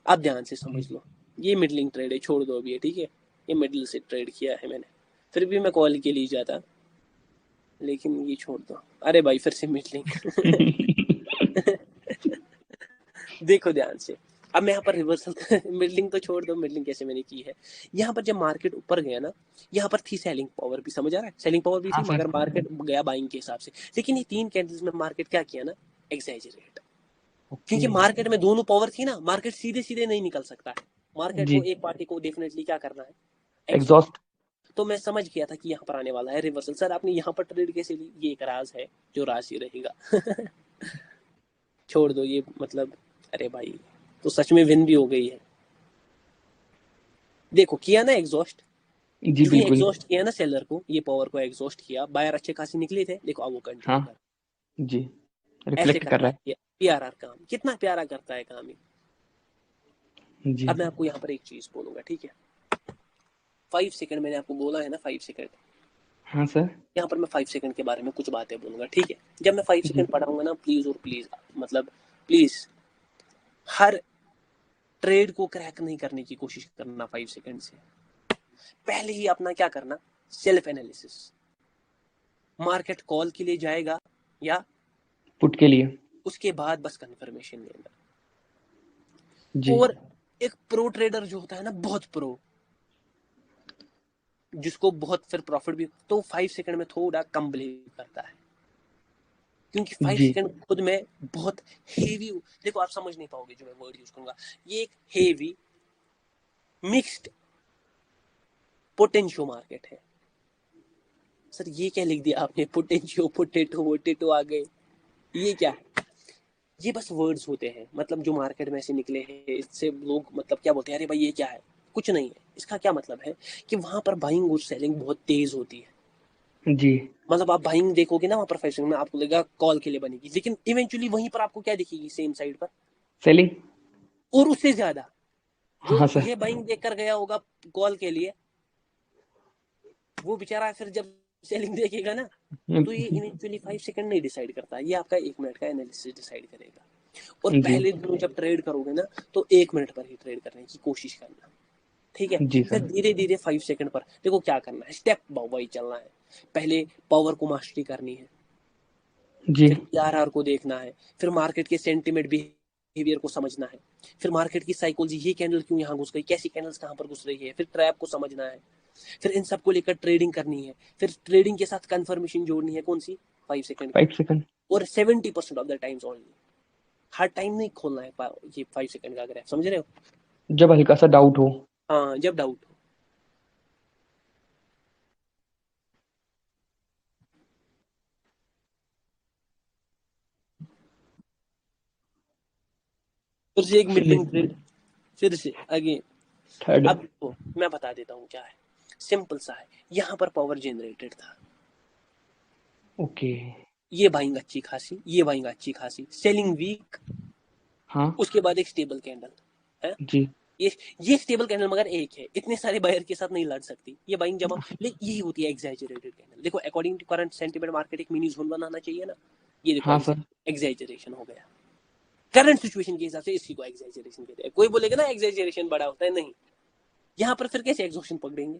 आप ध्यान से समझ जी। लो। ये मिडलिंग ट्रेड है, छोड़ दो अभी ये, ठीक है। ये मिडल से ट्रेड किया है मैंने, फिर भी मैं कॉल के लिए जाता, लेकिन ये छोड़ दो। अरे भाई फिर से मिडलिंग। देखो ध्यान से, अब मैं यहाँ पर रिवर्सल मिडलिंग तो छोड़ दो, मिडलिंग कैसे मैंने की है। यहाँ पर जब मार्केट ऊपर गया ना, यहाँ पर थी सेलिंग पावर भी, समझ आ रहा है, सेलिंग पावर भी हाँ थी, सर। मगर मार्केट गया बाइंग के हिसाब से। लेकिन ये 3 कैंडल्स में मार्केट क्या किया ना, एग्जैजरेट। ओके। क्योंकि मार्केट में दोनों पावर थी ना, मार्केट सीधे सीधे नहीं निकल सकता है। मार्केट जी। को एक पार्टी को डेफिनेटली क्या करना है, एग्जॉस्ट। एग्जॉस्ट। तो मैं समझ गया था कि यहाँ पर आने वाला है रिवर्सल। सर आपने यहाँ पर ट्रेड कैसे ली, ये एक राज है जो राज ही रहेगा। छोड़ दो ये, मतलब अरे भाई, तो सच में विन भी हो गई है। देखो किया ना एग्जॉस्ट, जी जो ही बिल्कुल। एग्जॉस्ट किया ना सेलर को, ये पावर को एग्जॉस्ट किया, बायर अच्छे खासे निकले थे, देखो अब वो हाँ। कंटिन्यू कर, जी। ऐसे रिफ्लेक्ट कर करता रहा है PRR काम, कितना प्यारा करता है काम ये। है। जी। अब मैं आपको यहाँ पर एक चीज बोलूंगा, ठीक है। 5 सेकंड मैंने आपको बोला है ना, 5 सेकंड। हाँ सर। यहाँ पर मैं 5 सेकंड के बारे में कुछ बातें बोलूंगा, ठीक है। जब मैं 5 सेकंड जी। पढ़ाऊंगा ना, प्लीज और प्लीज, मतलब प्लीज, हर ट्रेड को क्रैक नहीं करने की कोशिश करना 5 सेकंड से पहले ही। अपना क्या करना, सेल्फ एनालिसिस, मार्केट कॉल के लिए जाएगा या पुट के लिए। उसके बाद बस कंफर्मेशन लेना। जी। और एक प्रो ट्रेडर जो होता है ना, बहुत प्रो, जिसको बहुत फिर प्रॉफिट भी, तो 5 सेकंड में थोड़ा कम बिलीव करता है, क्योंकि फाइव जी। सेकंड खुद में बहुत हेवी। देखो आप समझ नहीं पाओगे जो मैं वर्ड यूज करूंगा, ये एक हेवी मिक्स्ड पोटेंशियो मार्केट है। सर ये क्या लिख दिया आपने, पोटेंशियो, पोटेटो, वोटेटो आ गए, ये क्या है? ये बस वर्ड्स होते हैं, मतलब जो मार्केट में से निकले हैं, इससे लोग मतलब क्या बोलते हैं, अरे भाई ये क्या है, कुछ नहीं है। इसका क्या मतलब है कि वहां पर बाइंग और सेलिंग बहुत तेज होती है जी। मतलब आप बाइंग देखोगे ना वहां पर 5 सेकंड में, आपको लगेगा कॉल के लिए बनेगी, लेकिन इवेंचुअली वहीं पर आपको क्या दिखेगी, सेम साइड पर, सेलिंग। और उससे ज्यादा। जो हाँ सर। ये बाइंग देख कर गया होगा कॉल के लिए, वो बेचारा फिर जब सेलिंग देखेगा ना, तो ये इवेंचुअली 5 सेकंड नहीं डिसाइड करता, ये आपका 1 मिनट का एनालिसिस डिसाइड करेगा। और जी। पहले दिनों जब ट्रेड करोगे ना, तो 1 मिनट पर ही ट्रेड करने की कोशिश करना, ठीक है। जी फिर सर। धीरे धीरे 5 सेकंड पर देखो क्या करना है, स्टेप बाय वाइज चलना है। पहले पावर को मास्टरी करनी है, जी। फिर पीआरआर को देखना है, फिर मार्केट के सेंटिमेंट बिहेवियर को समझना है, फिर मार्केट की साइकोलॉजी, ये कैंडल क्यों यहाँ घुस गई, कैसी कैंडल्स कहाँ पर घुस रही है, फिर ट्रैप को समझना है, फिर इन सबको लेकर ट्रेडिंग करनी है, फिर ट्रेडिंग के साथ कंफर्मेशन जोड़नी है, कौन सी, 5 सेकंड की, 5 सेकंड। और 70% of the times only. Her time नहीं खोलना है ये 5 सेकंड का ग्राफ, समझ रहे हो? जब हल्का सा डाउट हो। हाँ, जब डाउट हो। फिर से एक मिड चलिए। लेंथ ट्रेड, फिर से अगेन। थर्ड। अब देखो मैं बता देता हूँ क्या है, सिंपल सा है। यहाँ पर पावर जनरेटेड था, ओके। ये बाइंग अच्छी खासी, ये बाइंग अच्छी खासी, सेलिंग वीक, हाँ। उसके बाद एक स्टेबल कैंडल है। जी। ये स्टेबल कैंडल मगर एक है, इतने सारे बायर के साथ नहीं लड़ सकती ये बाइंग जमा, लेकिन यही होती है एग्जैजरेटेड कैंडल। देखो according to current sentiment market एक मिनी जोन बनाना चाहिए ना, ये देखो हाँ सर। एग्जैजरेशन हो गया। करंट सिचुएशन के हिसाब से इसी को एग्जैजरेशन कहते हैं। कोई बोलेगा ना एग्जैजरेशन बड़ा होता है, नहीं, यहाँ पर फिर कैसे एग्जॉशन पकड़ेंगे,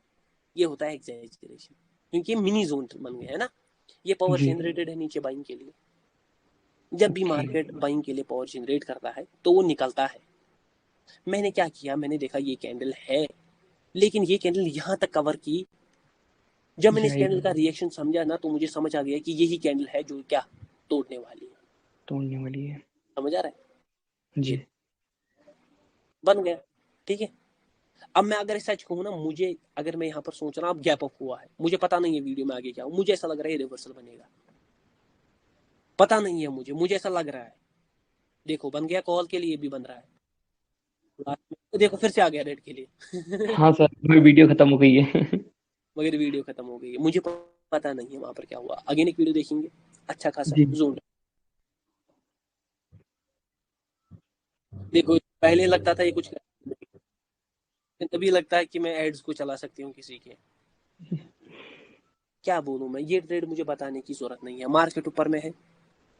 ये होता है एग्जैजरेशन, क्योंकि मिनी जोन बन गया है ना। ये पावर जी। जनरेटेड है नीचे बाइंग के लिए, जब भी ओके। मार्केट बाइंग के लिए पावर जनरेट करता है तो वो निकलता है। मैंने क्या किया, मैंने देखा ये कैंडल है, लेकिन ये कैंडल यहाँ तक कवर की, जब मैंने इस कैंडल का जाएगी। रिएक्शन समझा ना, तो मुझे समझ आ गया कि यही कैंडल है जो क्या तोड़ने वाली है। तोड़ने वाली है। समझ आ रहा है, ये जी। बन गया, ठीक है। अब मैं अगर सच कहूँ ना, मुझे अगर मैं यहाँ पर सोच रहा हूँ अब गैप अप हुआ है, मुझे पता नहीं है वीडियो में आगे क्या हो, मुझे ऐसा लग रहा है रिवर्सल बनेगा, पता नहीं है मुझे ऐसा लग रहा है। देखो बन गया, कॉल के लिए भी बन रहा है, देखो फिर से आ गया रेड के लिए। हाँ सर, मेरी वीडियो खत्म हो गई है। मगर वीडियो खत्म हो गई है, मुझे पता नहीं है वहां पर क्या हुआ। अगेन एक वीडियो देखेंगे, अच्छा खासा जी। जोन। देखो पहले लगता था ये कुछ तभी लगता है कि मैं एड्स को चला सकती हूँ किसी के, क्या बोलूं मैं, ये ट्रेड मुझे बताने की जरूरत नहीं है, मार्केट ऊपर में है।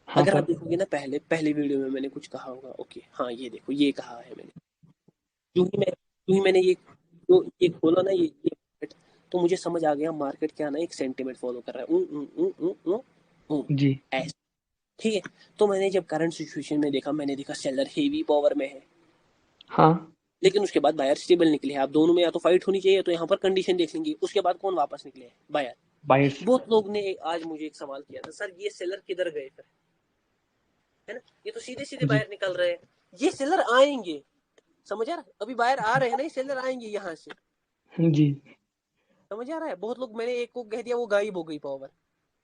हाँ अगर आप सर। देखोगे ना, पहले पहले वीडियो में मैंने कुछ कहा होगा, ओके हाँ ये देखो ये कहा है मैंने, यूं ही मैंने ये जो ये खोला ना, ये तो मुझे समझ आ गया मार्केट क्या ना एक सेंटीमेंट फॉलो कर रहा है, जी। ऐसे, ठीक है। तो मैंने जब करंट सिचुएशन में देखा, मैंने देखा सेलर हेवी पावर में है, हाँ। लेकिन उसके बाद बायर स्टेबल निकले। आप दोनों में या तो फाइट होनी चाहिए, तो यहाँ पर कंडीशन देख लेंगे, उसके बाद कौन वापस निकले, बायर। बायर्स। बहुत लोग ने आज मुझे एक सवाल किया था, सर ये सेलर किधर गए फिर, है ना, ये तो सीधे सीधे जी। बायर निकल रहे हैं, ये सेलर आएंगे, समझ आ रहा है, अभी बायर आ रहे हैं ना, ये सेलर आएंगे यहाँ से, जी। समझ आ रहा है। बहुत लोग, मैंने एक को कह दिया वो गायब हो गई पावर,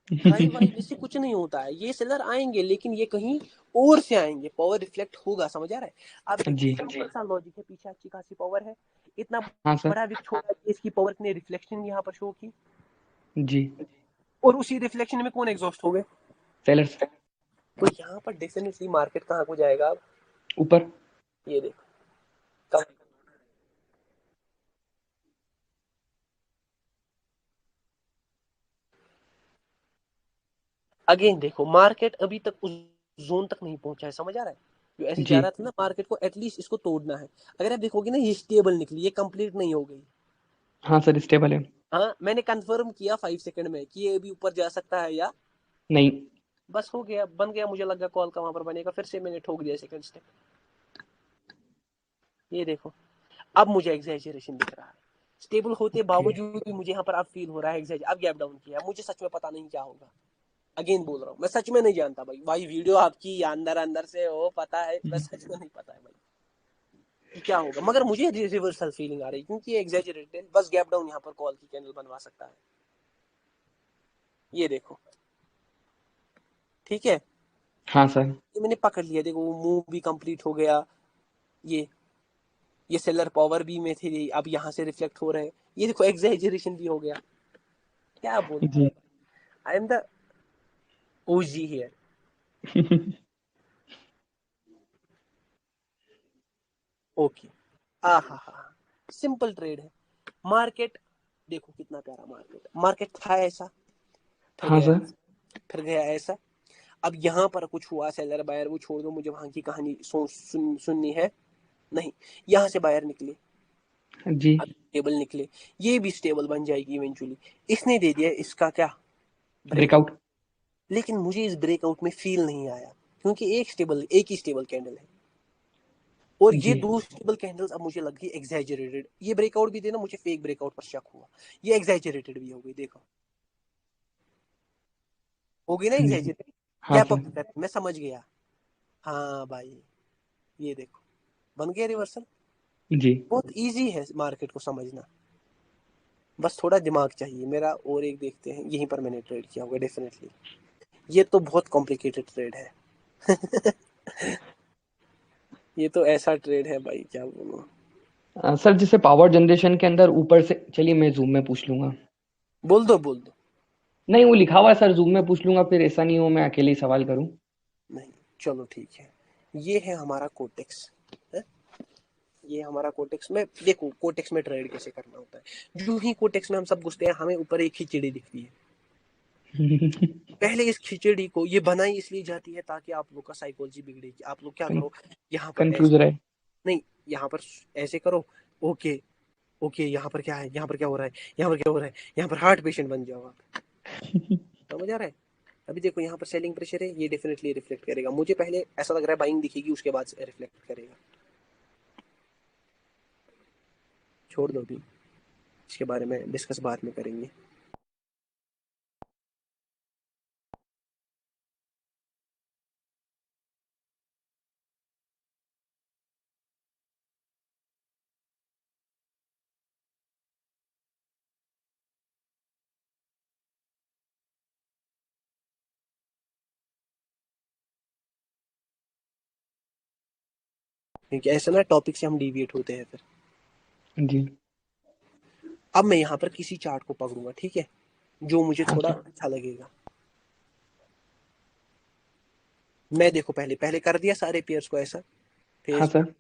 गायब वायब इससे कुछ नहीं होता है, ये सेलर आएंगे लेकिन ये कहीं और से आएंगे, पावर रिफ्लेक्ट होगा, समझ आ रहा है। आप देखिए जी। सिंपल सा लॉजिक है, पीछे अच्छी खासी पावर है, इतना हाँ सर। बड़ा विक छोड़ा, इसकी पावर ने रिफ्लेक्शन यहाँ पर शो की, जी। और उसी रिफ्लेक्शन में कौन एग्जॉस्ट हो गए, सेलर्स। तो यहाँ पर डेफिनेटली मार्केट कहाँ को जाएगा अब, ऊपर। ये देखो कम। अगेन देखो मार्केट अभी तक उस जोन तक नहीं पहुंचा है, समझ आ रहा है। जो ऐसे जा जी। रहा था ना, मार्केट को एटलीस्ट इसको तोड़ना है। अगर आप देखोगे ना, ये स्टेबल निकली, ये कंप्लीट नहीं हो गई। हाँ सर, स्टेबल है। हाँ, मैंने कंफर्म किया 5 सेकंड में कि ये अभी ऊपर जा सकता है या, नहीं। बस हो गया, बन गया, मुझे लगा कॉल का वहां पर बनेगा, फिर से मैंने ठोक दिया सेकंड स्टेप। ये देखो, अब मुझे एग्जैजरेशन दिख रहा है, स्टेबल होते ओके। बावजूद भी मुझे यहाँ पर अब फील हो रहा है एग्जैजर। अब गैप डाउन किया, मुझे सच में पता नहीं क्या होगा। अगेन बोल रहा हूँ, मैं सच में नहीं जानता भाई, वीडियो आपकी अंदर अंदर से हो, पता है, मैं सच में नहीं पता है भाई क्या होगा, मगर मुझे रिवर्सल फीलिंग आ रही है क्योंकि ये एग्जैजरेटेड, बस गैप डाउन यहाँ पर कॉल की कैंडल बनवा सकता है। ये देखो, ठीक है, हाँ सर। ये मैंने पकड़ लिया, देखो वो मूव भी कंप्लीट हो गया। ये सेलर पावर भी में थी, अब यहाँ से रिफ्लेक्ट हो रहे हैं, ये देखो एग्जैजरेशन भी हो गया। क्या बोलते जी। हैं, I am the OG here. Okay, आ हा हा, सिंपल ट्रेड है। मार्केट देखो कितना प्यारा मार्केट, मार्केट था ऐसा, फिर हाँ गया, सर। फिर गया ऐसा। अब यहाँ पर कुछ हुआ, सेलर बायर वो छोड़ दो, मुझे वहां की कहानी सुननी है नहीं। यहाँ से बायर निकले, जी। अब स्टेबल निकले, ये भी स्टेबल बन जाएगी इवेंचुअली। इसने दे दिया इसका क्या, ब्रेकआउट। ब्रेकआउट। लेकिन मुझे इस ब्रेकआउट में फील नहीं आया क्योंकि एक ही स्टेबल कैंडल है, और ये जी। दो स्टेबल कैंडल्स अब मुझे लग गई एग्जैजरेटेड। ये ब्रेकआउट भी देना, मुझे फेक ब्रेकआउट पर शक हुआ, ये एग्जैजरेटेड भी हो गई, देखो हो गई ना जी। एग्जैजरेटेड। हाँ गैप सर। अप कर, मैं समझ गया। हाँ भाई, ये देखो बन गया रिवर्सल। जी। बहुत इजी है मार्केट को समझना, बस थोड़ा दिमाग चाहिए मेरा। और एक देखते हैं, यहीं पर मैंने ट्रेड किया होगा डेफिनेटली। ये तो बहुत कॉम्प्लिकेटेड ट्रेड है। ये तो ऐसा ट्रेड है भाई, क्या बोलूं। सर जैसे पावर जनरेशन के अंदर ऊपर से, चलिए मैं जूम में पूछ लूंगा। बोल दो बोल दो। नहीं वो लिखा हुआ है सर, जूम में पूछ लूंगा, फिर ऐसा नहीं हो मैं अकेले ही सवाल करूं। नहीं, चलो ठीक है। ये है हमारा कोटेक्स है? ये हमारा कोटेक्स में, देखो कोटेक्स में ट्रेड कैसे करना होता है। जो ही कोटेक्स में हम सब घुसते हैं, हमें ऊपर एक ही चिड़ी दिखती है। पहले इस खिचड़ी को ये बनाई इसलिए जाती है ताकि आप लोग का साइकोलॉजी बिगड़ेगी। आप लोग क्या करो, यहाँ पर कंफ्यूज ऐसे, रहे। नहीं यहाँ पर ऐसे करो, ओके ओके, यहाँ पर क्या है, यहाँ पर क्या हो रहा है, यहाँ पर क्या हो रहा है, यहाँ पर हार्ट पेशेंट बन जाओ आप। समझ आ रहा है। अभी देखो यहाँ पर सेलिंग प्रेशर है, ये डेफिनेटली रिफ्लेक्ट करेगा। मुझे पहले ऐसा लग रहा है बाइंग दिखेगी, उसके बाद रिफ्लेक्ट करेगा। छोड़ दो अभी, इसके बारे में डिस्कस बाद में करेंगे। क्योंकि ऐसा ना टॉपिक से हम डिविएट होते हैं फिर। जी। अब मैं यहाँ पर किसी चार्ट को पकड़ूंगा, ठीक है, जो मुझे हाँ थोड़ा सर। अच्छा लगेगा। मैं देखो पहले पहले कर दिया सारे पेयर्स को ऐसा। हाँ फेसबुक, सर।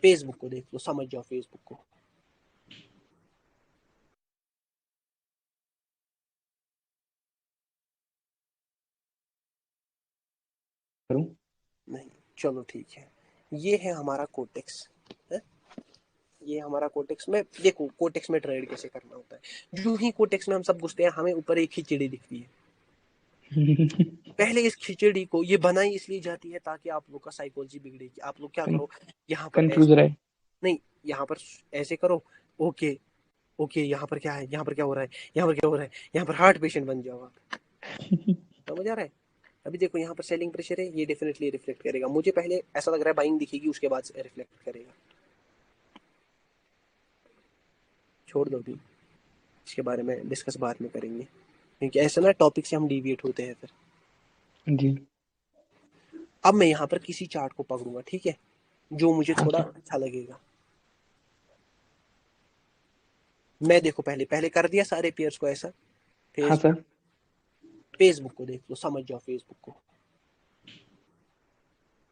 फेसबुक को देख लो, समझ जाओ फेसबुक को। करूं। नहीं, चलो ठीक है। ये है हमारा कोटेक्स है? ये हमारा कोटेक्स में, देखो कोटेक्स में ट्रेड कैसे करना होता है। जो ही कोटेक्स में हम सब घुसते हैं, हमें ऊपर एक ही चिड़ी दिखती है। पहले इस खिचड़ी को ये बनाई इसलिए जाती है ताकि आप लोग का साइकोलॉजी बिगड़ेगी। आप लोग क्या करो, यहाँ पर कंफ्यूज ऐसे, रहे। नहीं यहाँ पर ऐसे करो, ओके ओके, यहाँ पर क्या है, यहाँ पर क्या हो रहा है, यहाँ पर क्या हो रहा है, यहाँ पर हार्ट पेशेंट बन जाओ आप। समझ आ रहा है। अभी देखो यहाँ पर सेलिंग प्रेशर है, ये डेफिनेटली रिफ्लेक्ट करेगा। मुझे पहले ऐसा लग रहा है बाइंग दिखेगी, उसके बाद रिफ्लेक्ट करेगा। छोड़ दो अभी, इसके बारे में डिस्कस बाद में करेंगे, क्योंकि ऐसा ना टॉपिक से हम डिविएट होते हैं फिर। जी। अब मैं यहाँ पर किसी चार्ट को पकड़ूंगा, ठीक है, जो मुझे हाँ थोड़ा सर। अच्छा लगेगा। मैं देखो पहले पहले कर दिया सारे पेयर्स को ऐसा। हाँ फेसबुक, सर। फेसबुक को देख लो, समझ जाओ फेसबुक को।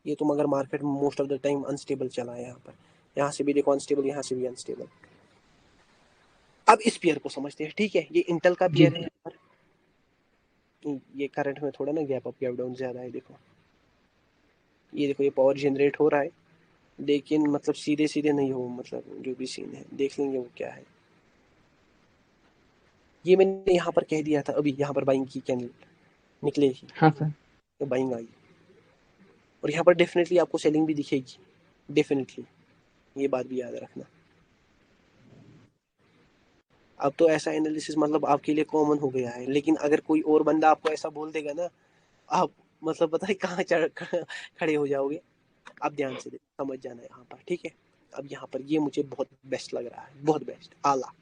ये तो मगर मार्केट में most of the time unstable चला है। यहाँ पर, यहाँ से भी देखो अनस्टेबल, यहाँ से भी अनस्टेबल। अब इस पेयर को समझते हैं, ठीक है, ये इंटेल का जी। पेयर है। यहाँ पर ये करंट में थोड़ा ना गैप अप गैप डाउन ज्यादा है, देखो ये देखो, ये पावर जनरेट हो रहा है, लेकिन मतलब सीधे सीधे नहीं हो, मतलब जो भी सीन है देख लेंगे वो क्या है। ये मैंने यहाँ पर कह दिया था, अभी यहाँ पर बाइंग की कैंडल निकलेगी, हाँ सर। तो बाइंग आई। और यहाँ पर डेफिनेटली आपको सेलिंग भी दिखेगी, डेफिनेटली, ये बात भी याद रखना। अब तो ऐसा एनालिसिस मतलब आपके लिए कॉमन हो गया है, लेकिन अगर कोई और बंदा आपको ऐसा बोल देगा ना, आप मतलब पता है कहाँ खड़े हो जाओगे। अब ध्यान से समझ जाना है यहाँ पर, ठीक है। अब यहाँ पर ये मुझे बहुत बेस्ट लग रहा है, बहुत बेस्ट, आला।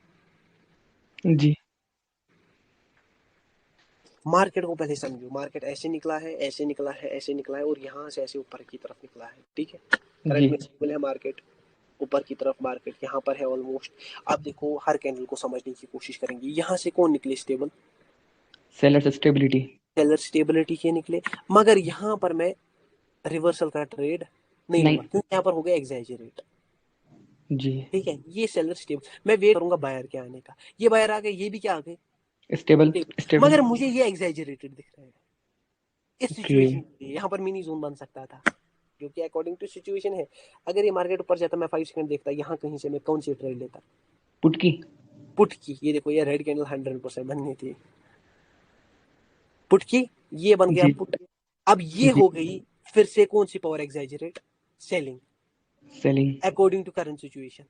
जी मार्केट को पहले समझो, मार्केट ऐसे निकला है, ऐसे निकला है, ऐसे निकला है, और यहाँ से ऐसे ऊपर की तरफ निकला है, ठीक है। करंट जी में स्टेबल है मार्केट, ऊपर की तरफ मार्केट यहाँ पर है ऑलमोस्ट। अब देखो हर कैंडल को समझने की कोशिश करेंगे, यहाँ से कौन निकले stable, seller stability. Seller stability के निकले, मगर यहाँ पर मैं रिवर्सल का ट्रेड नहीं नहीं। लूंगा, क्योंकि यहाँ पर हो गया एग्जैजरेट, जी ठीक है। ये सेलर स्टेबल, मैं वेट करूंगा बायर के आने का, ये बायर आ गए, ये भी क्या आ गए, स्टेबल स्टेबल। मगर मुझे ये एग्जैजरेटेड दिख रहा है इस ओके सिचुएशन में। यहाँ पर मिनी जोन बन सकता था, जो कि अकॉर्डिंग टू सिचुएशन है। अगर ये मार्केट ऊपर जाता, मैं 5 सेकंड देखता, यहाँ कहीं से मैं कौन सी ट्रेड लेता, पुट की। पुट की। ये देखो ये रेड कैंडल 100% बननी थी, पुट की, ये बन गया जी पुट। अब ये जी हो गई फिर से कौन सी power, exaggerate, selling, selling. According to current situation.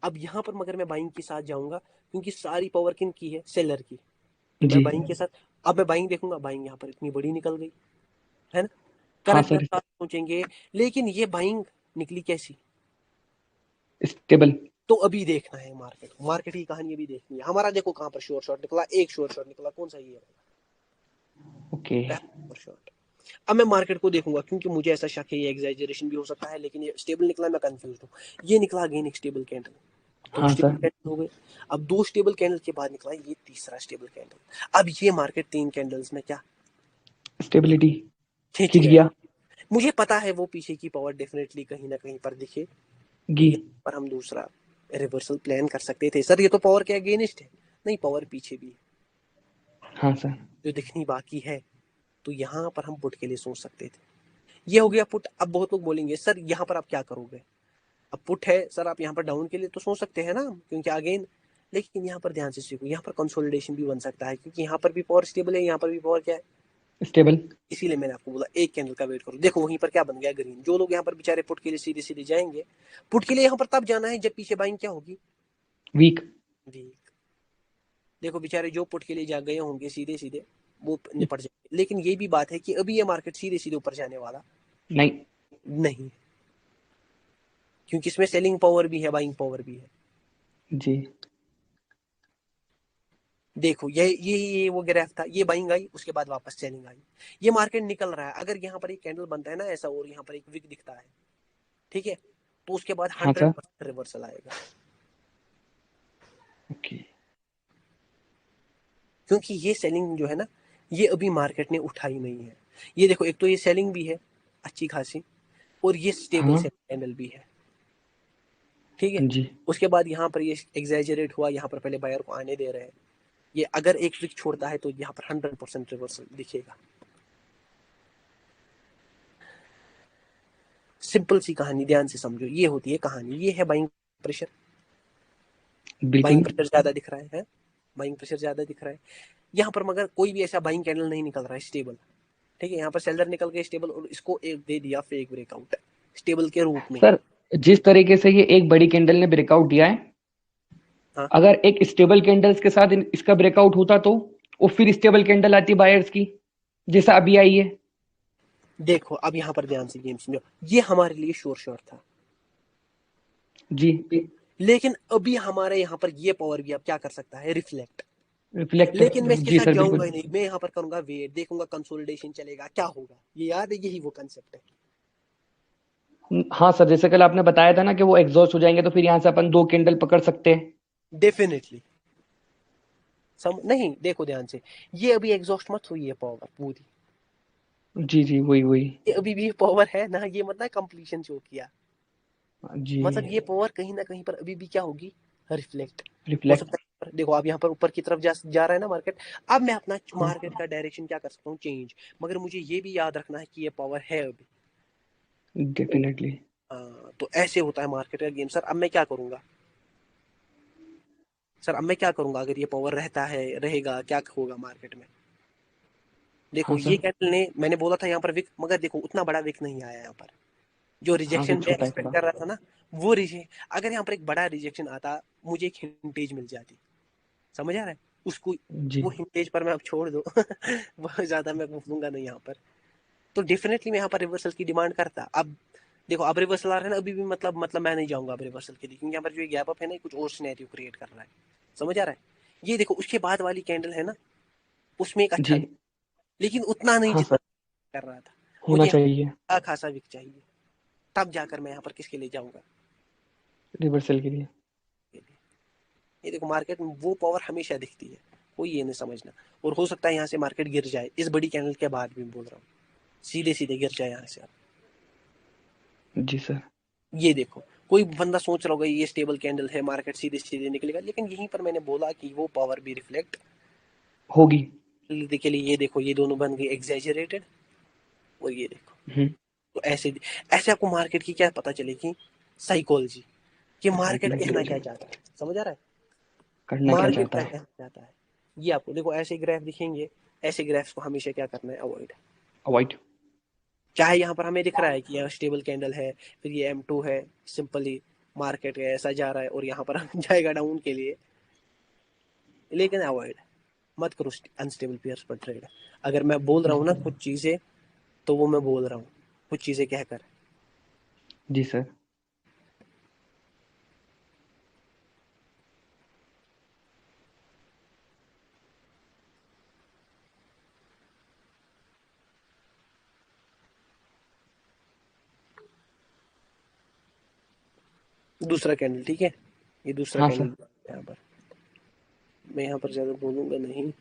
अब यहाँ पर मगर मैं बाइंग के साथ जाऊंगा, क्योंकि सारी पावर किन की है, सेलर की, तो मैं जी बाइंग के साथ, अब मैं बाइंग देखूंगा, बाइंग यहाँ पर इतनी बड़ी निकल गई है ना। हाँ करंट में सर। साथ सोचेंगे, लेकिन ये बाइंग निकली कैसी, स्टेबल। तो अभी देखना है मार्केट, मार्केट की कहानी अभी देखनी है हमारा। देखो कहाँ पर शॉर्ट शॉर्ट निकला, एक शॉर्ट शॉर्ट निकला, कौन सा, ये ओके शॉर्ट। अब मैं मार्केट को देखूंगा, क्योंकि मुझे ऐसा शक है ये एग्जैजरेशन भी हो सकता है, लेकिन ये स्टेबल निकला, मैं कंफ्यूज हूँ। ये निकला अगेन एक स्टेबल कैंडल, तो हाँ स्टेबल सर। कैंडल हो गए। अब 2 स्टेबल कैंडल के बाद निकला ये तीसरा स्टेबल कैंडल। अब ये मार्केट 3 कैंडल्स में क्या स्टेबिलिटी खींच खिंच गया। गया। मुझे पता है वो पीछे की पावर डेफिनेटली कहीं ना कहीं पर दिखे, तो गी। यहाँ पर हम दूसरा रिवर्सल प्लान कर सकते थे। सर ये तो पावर के अगेंस्ट है, नहीं पावर पीछे भी है हाँ सर। जो दिखनी बाकी है, तो यहाँ पर हम पुट के लिए सोच सकते थे। ये हो गया पुट। अब बहुत लोग बोलेंगे सर यहाँ पर आप क्या करोगे, अब पुट है सर, आप यहाँ पर डाउन के लिए तो सोच सकते हैं ना, क्योंकि अगेन, लेकिन यहाँ पर ध्यान से सीखो, यहाँ पर कंसोलिडेशन भी बन सकता है, क्योंकि यहाँ पर भी पावर स्टेबल है, यहाँ पर भी पावर क्या है, स्टेबल। इसीलिए मैंने आपको बोला एक कैंडल का वेट करो। देखो वहीं पर क्या बन गया, ग्रीन। जो लोग यहाँ पर बेचारे पुट के लिए सीधे सीधे जाएंगे, पुट के लिए यहाँ पर तब जाना है जब पीछे बाइंग क्या होगी, वीक। वीक। देखो बेचारे जो पुट के लिए जा गए होंगे सीधे सीधे, वो निपट जाएंगे। लेकिन ये भी बात है कि अभी ये मार्केट सीधे सीधे ऊपर जाने वाला नहीं। नहीं, क्योंकि इसमें सेलिंग पावर भी है, बाइंग पावर भी है। जी देखो ये वो ग्राफ था, ये बाइंग आई, उसके बाद वापस सेलिंग आई, ये मार्केट निकल रहा है। अगर यहाँ पर एक कैंडल बनता है ना ऐसा, और यहाँ पर एक विक दिखता है, ठीक है, तो उसके बाद हाँ सर। 100% रिवर्सल आएगा, ओके। क्योंकि ये सेलिंग जो है ना, ये अभी मार्केट ने उठाई नहीं है। ये देखो एक तो ये सेलिंग भी है अच्छी खासी, और ये स्टेबल हाँ सेलिंग कैंडल भी है, ठीक है। जी उसके बाद यहाँ पर ये एग्जैजरेट हुआ, यहाँ पर पहले बायर को आने दे रहे हैं। ये अगर एक विक छोड़ता है तो यहाँ पर 100% रिवर्सल दिखेगा। सिंपल सी कहानी, ध्यान से समझो, ये होती है कहानी। ये है बाइंग प्रेशर, बाइंग बिल्कुल। प्रेशर ज्यादा दिख रहा है, बाइंग प्रेशर ज्यादा दिख रहा है यहाँ पर, मगर कोई भी ऐसा बाइंग कैंडल नहीं निकल रहा है स्टेबल, ठीक है। यहाँ पर सेलर निकल गए स्टेबल, और इसको एक दे दिया फेक ब्रेकआउट स्टेबल के रूप में। सर जिस तरीके से ये एक बड़ी कैंडल ने ब्रेकआउट दिया है, हाँ अगर एक स्टेबल कैंडल्स के साथ इसका ब्रेकआउट होता तो वो फिर स्टेबल कैंडल आती बायर्स की, जैसा अभी आई है। देखो अब यहाँ पर ध्यान से गेम समझो, ये हमारे लिए श्योर शॉट था, जी लेकिन अभी हमारे यहाँ पर ये पावर भी अब क्या कर सकता है, रिफ्लेक्ट। रिफ्लेक्ट। लेकिन मैं इसके जी साथ सर जाऊंगा बिल्कुल। ही नहीं, मैं यहाँ पर करूंगा वेट, देखूंगा कंसोलिडेशन चलेगा क्या होगा। ये याद है, यही वो कंसेप्ट है। हाँ सर, जैसे कल आपने बताया था ना कि वो एग्जॉस्ट हो जाएंगे तो फिर यहाँ से अपन 2 कैंडल पकड़ सकते हैं। डेफिनेटली नहीं, देखो ध्यान से, ये अभी एग्जॉस्ट मत हुई है पावर पूरी, जी जी वही वही। ये अभी भी पावर है ना, ये मतलब कंप्लीशन शो किया, जी मतलब ये पावर कहीं ना कहीं पर अभी भी क्या होगी, रिफ्लेक्ट हो रिफ्लेक्ट। सकता है। देखो अब यहाँ पर ऊपर की तरफ जा रहा है ना मार्केट, अब मैं अपना मार्केट का डायरेक्शन क्या कर सकता हूँ, चेंज। मगर मुझे ये भी याद रखना है कि ये पावर है अभी। डेफिनेटली। हाँ, तो ऐसे होता है मार्केट का गेम। सर अब मैं क्या करूंगा, सर अब मैं क्या करूंगा, अगर ये पावर रहता है, रहेगा, क्या होगा मार्केट में। देखो हाँ ये सर। कैंडल ने, मैंने बोला था यहाँ पर विक, मगर देखो उतना बड़ा विक नहीं आया यहाँ पर, जो हाँ रिजेक्शन विक मैं छोटा है एक्सपेक्ट थोड़ा। कर रहा था ना, वो रिजेक्ट, अगर यहाँ पर एक बड़ा रिजेक्शन आता, मुझे एक हिंटेज मिल जाती, समझ आ रहा है उसको, जी वो हिंटेज पर मैं अब छोड़ दो बहुत ज्यादा मैं घूमूंगा नहीं यहाँ पर, तो डेफिनेटली मैं यहाँ पर रिवर्सल की डिमांड करता। अब देखो अब रिवर्सल आ रहा है ना, अभी भी मतलब मैं नहीं जाऊंगा अब रिवर्सल के लिए, क्योंकि यहाँ पर जो गैप अप है ना, कुछ और सिनेरियो क्रिएट कर रहा है, समझ आ रहा है। ये देखो उसके बाद वाली कैंडल है ना, उसमें एक अच्छा जी। विक, लेकिन उतना नहीं हाँ जितना सर, कर रहा था। होना मुझे चाहिए अच्छा खासा विक चाहिए, तब जाकर मैं यहाँ पर किसके लिए जाऊंगा। रिवर्सल के लिए। ये देखो मार्केट में वो पावर हमेशा दिखती है, कोई ये नहीं समझना। और हो सकता है यहाँ से मार्केट गिर जाए, इस बड़ी कैंडल के बाद भी बोल रहा हूँ, सीधे सीधे गिर जाए यहाँ से। जी सर। ये देखो, कोई बंदा सोच रहा होगा ये स्टेबल कैंडल है, मार्केट सीधे सीधे निकलेगा, लेकिन यहीं पर मैंने बोला कि वो पावर भी रिफ्लेक्ट होगी। के लिए। ये देखो ये दोनों बन गए एग्जैजरेटेड, और ये देखो। हम्म। तो ऐसे ऐसे आपको मार्केट की क्या पता चलेगी, साइकोलॉजी, कि मार्केट कहना क्या साइकोलॉजी चाहता है, समझ आ रहा है। करना क्या मार्केट चाहता क्या है। कहना चाहता है, ये आपको देखो ऐसे ग्राफ दिखेंगे, ऐसे ग्राफ्स को हमेशा क्या करना है, अवॉइड। अवॉइड। चाहे यहाँ पर हमें दिख रहा है कि यह स्टेबल कैंडल है, फिर ये M2 है, सिंपली मार्केट ऐसा जा रहा है और यहाँ पर जाएगा डाउन के लिए, लेकिन अवॉइड मत करो अनस्टेबल पेयर्स पर ट्रेड। अगर मैं बोल रहा हूँ ना कुछ चीजें, तो वो मैं बोल रहा हूँ कुछ चीजें कहकर। जी सर। दूसरा कैंडल, ठीक है, ये दूसरा हाँ कैंडल सर। यहाँ पर, मैं यहाँ पर ज्यादा बोलूंगा नहीं।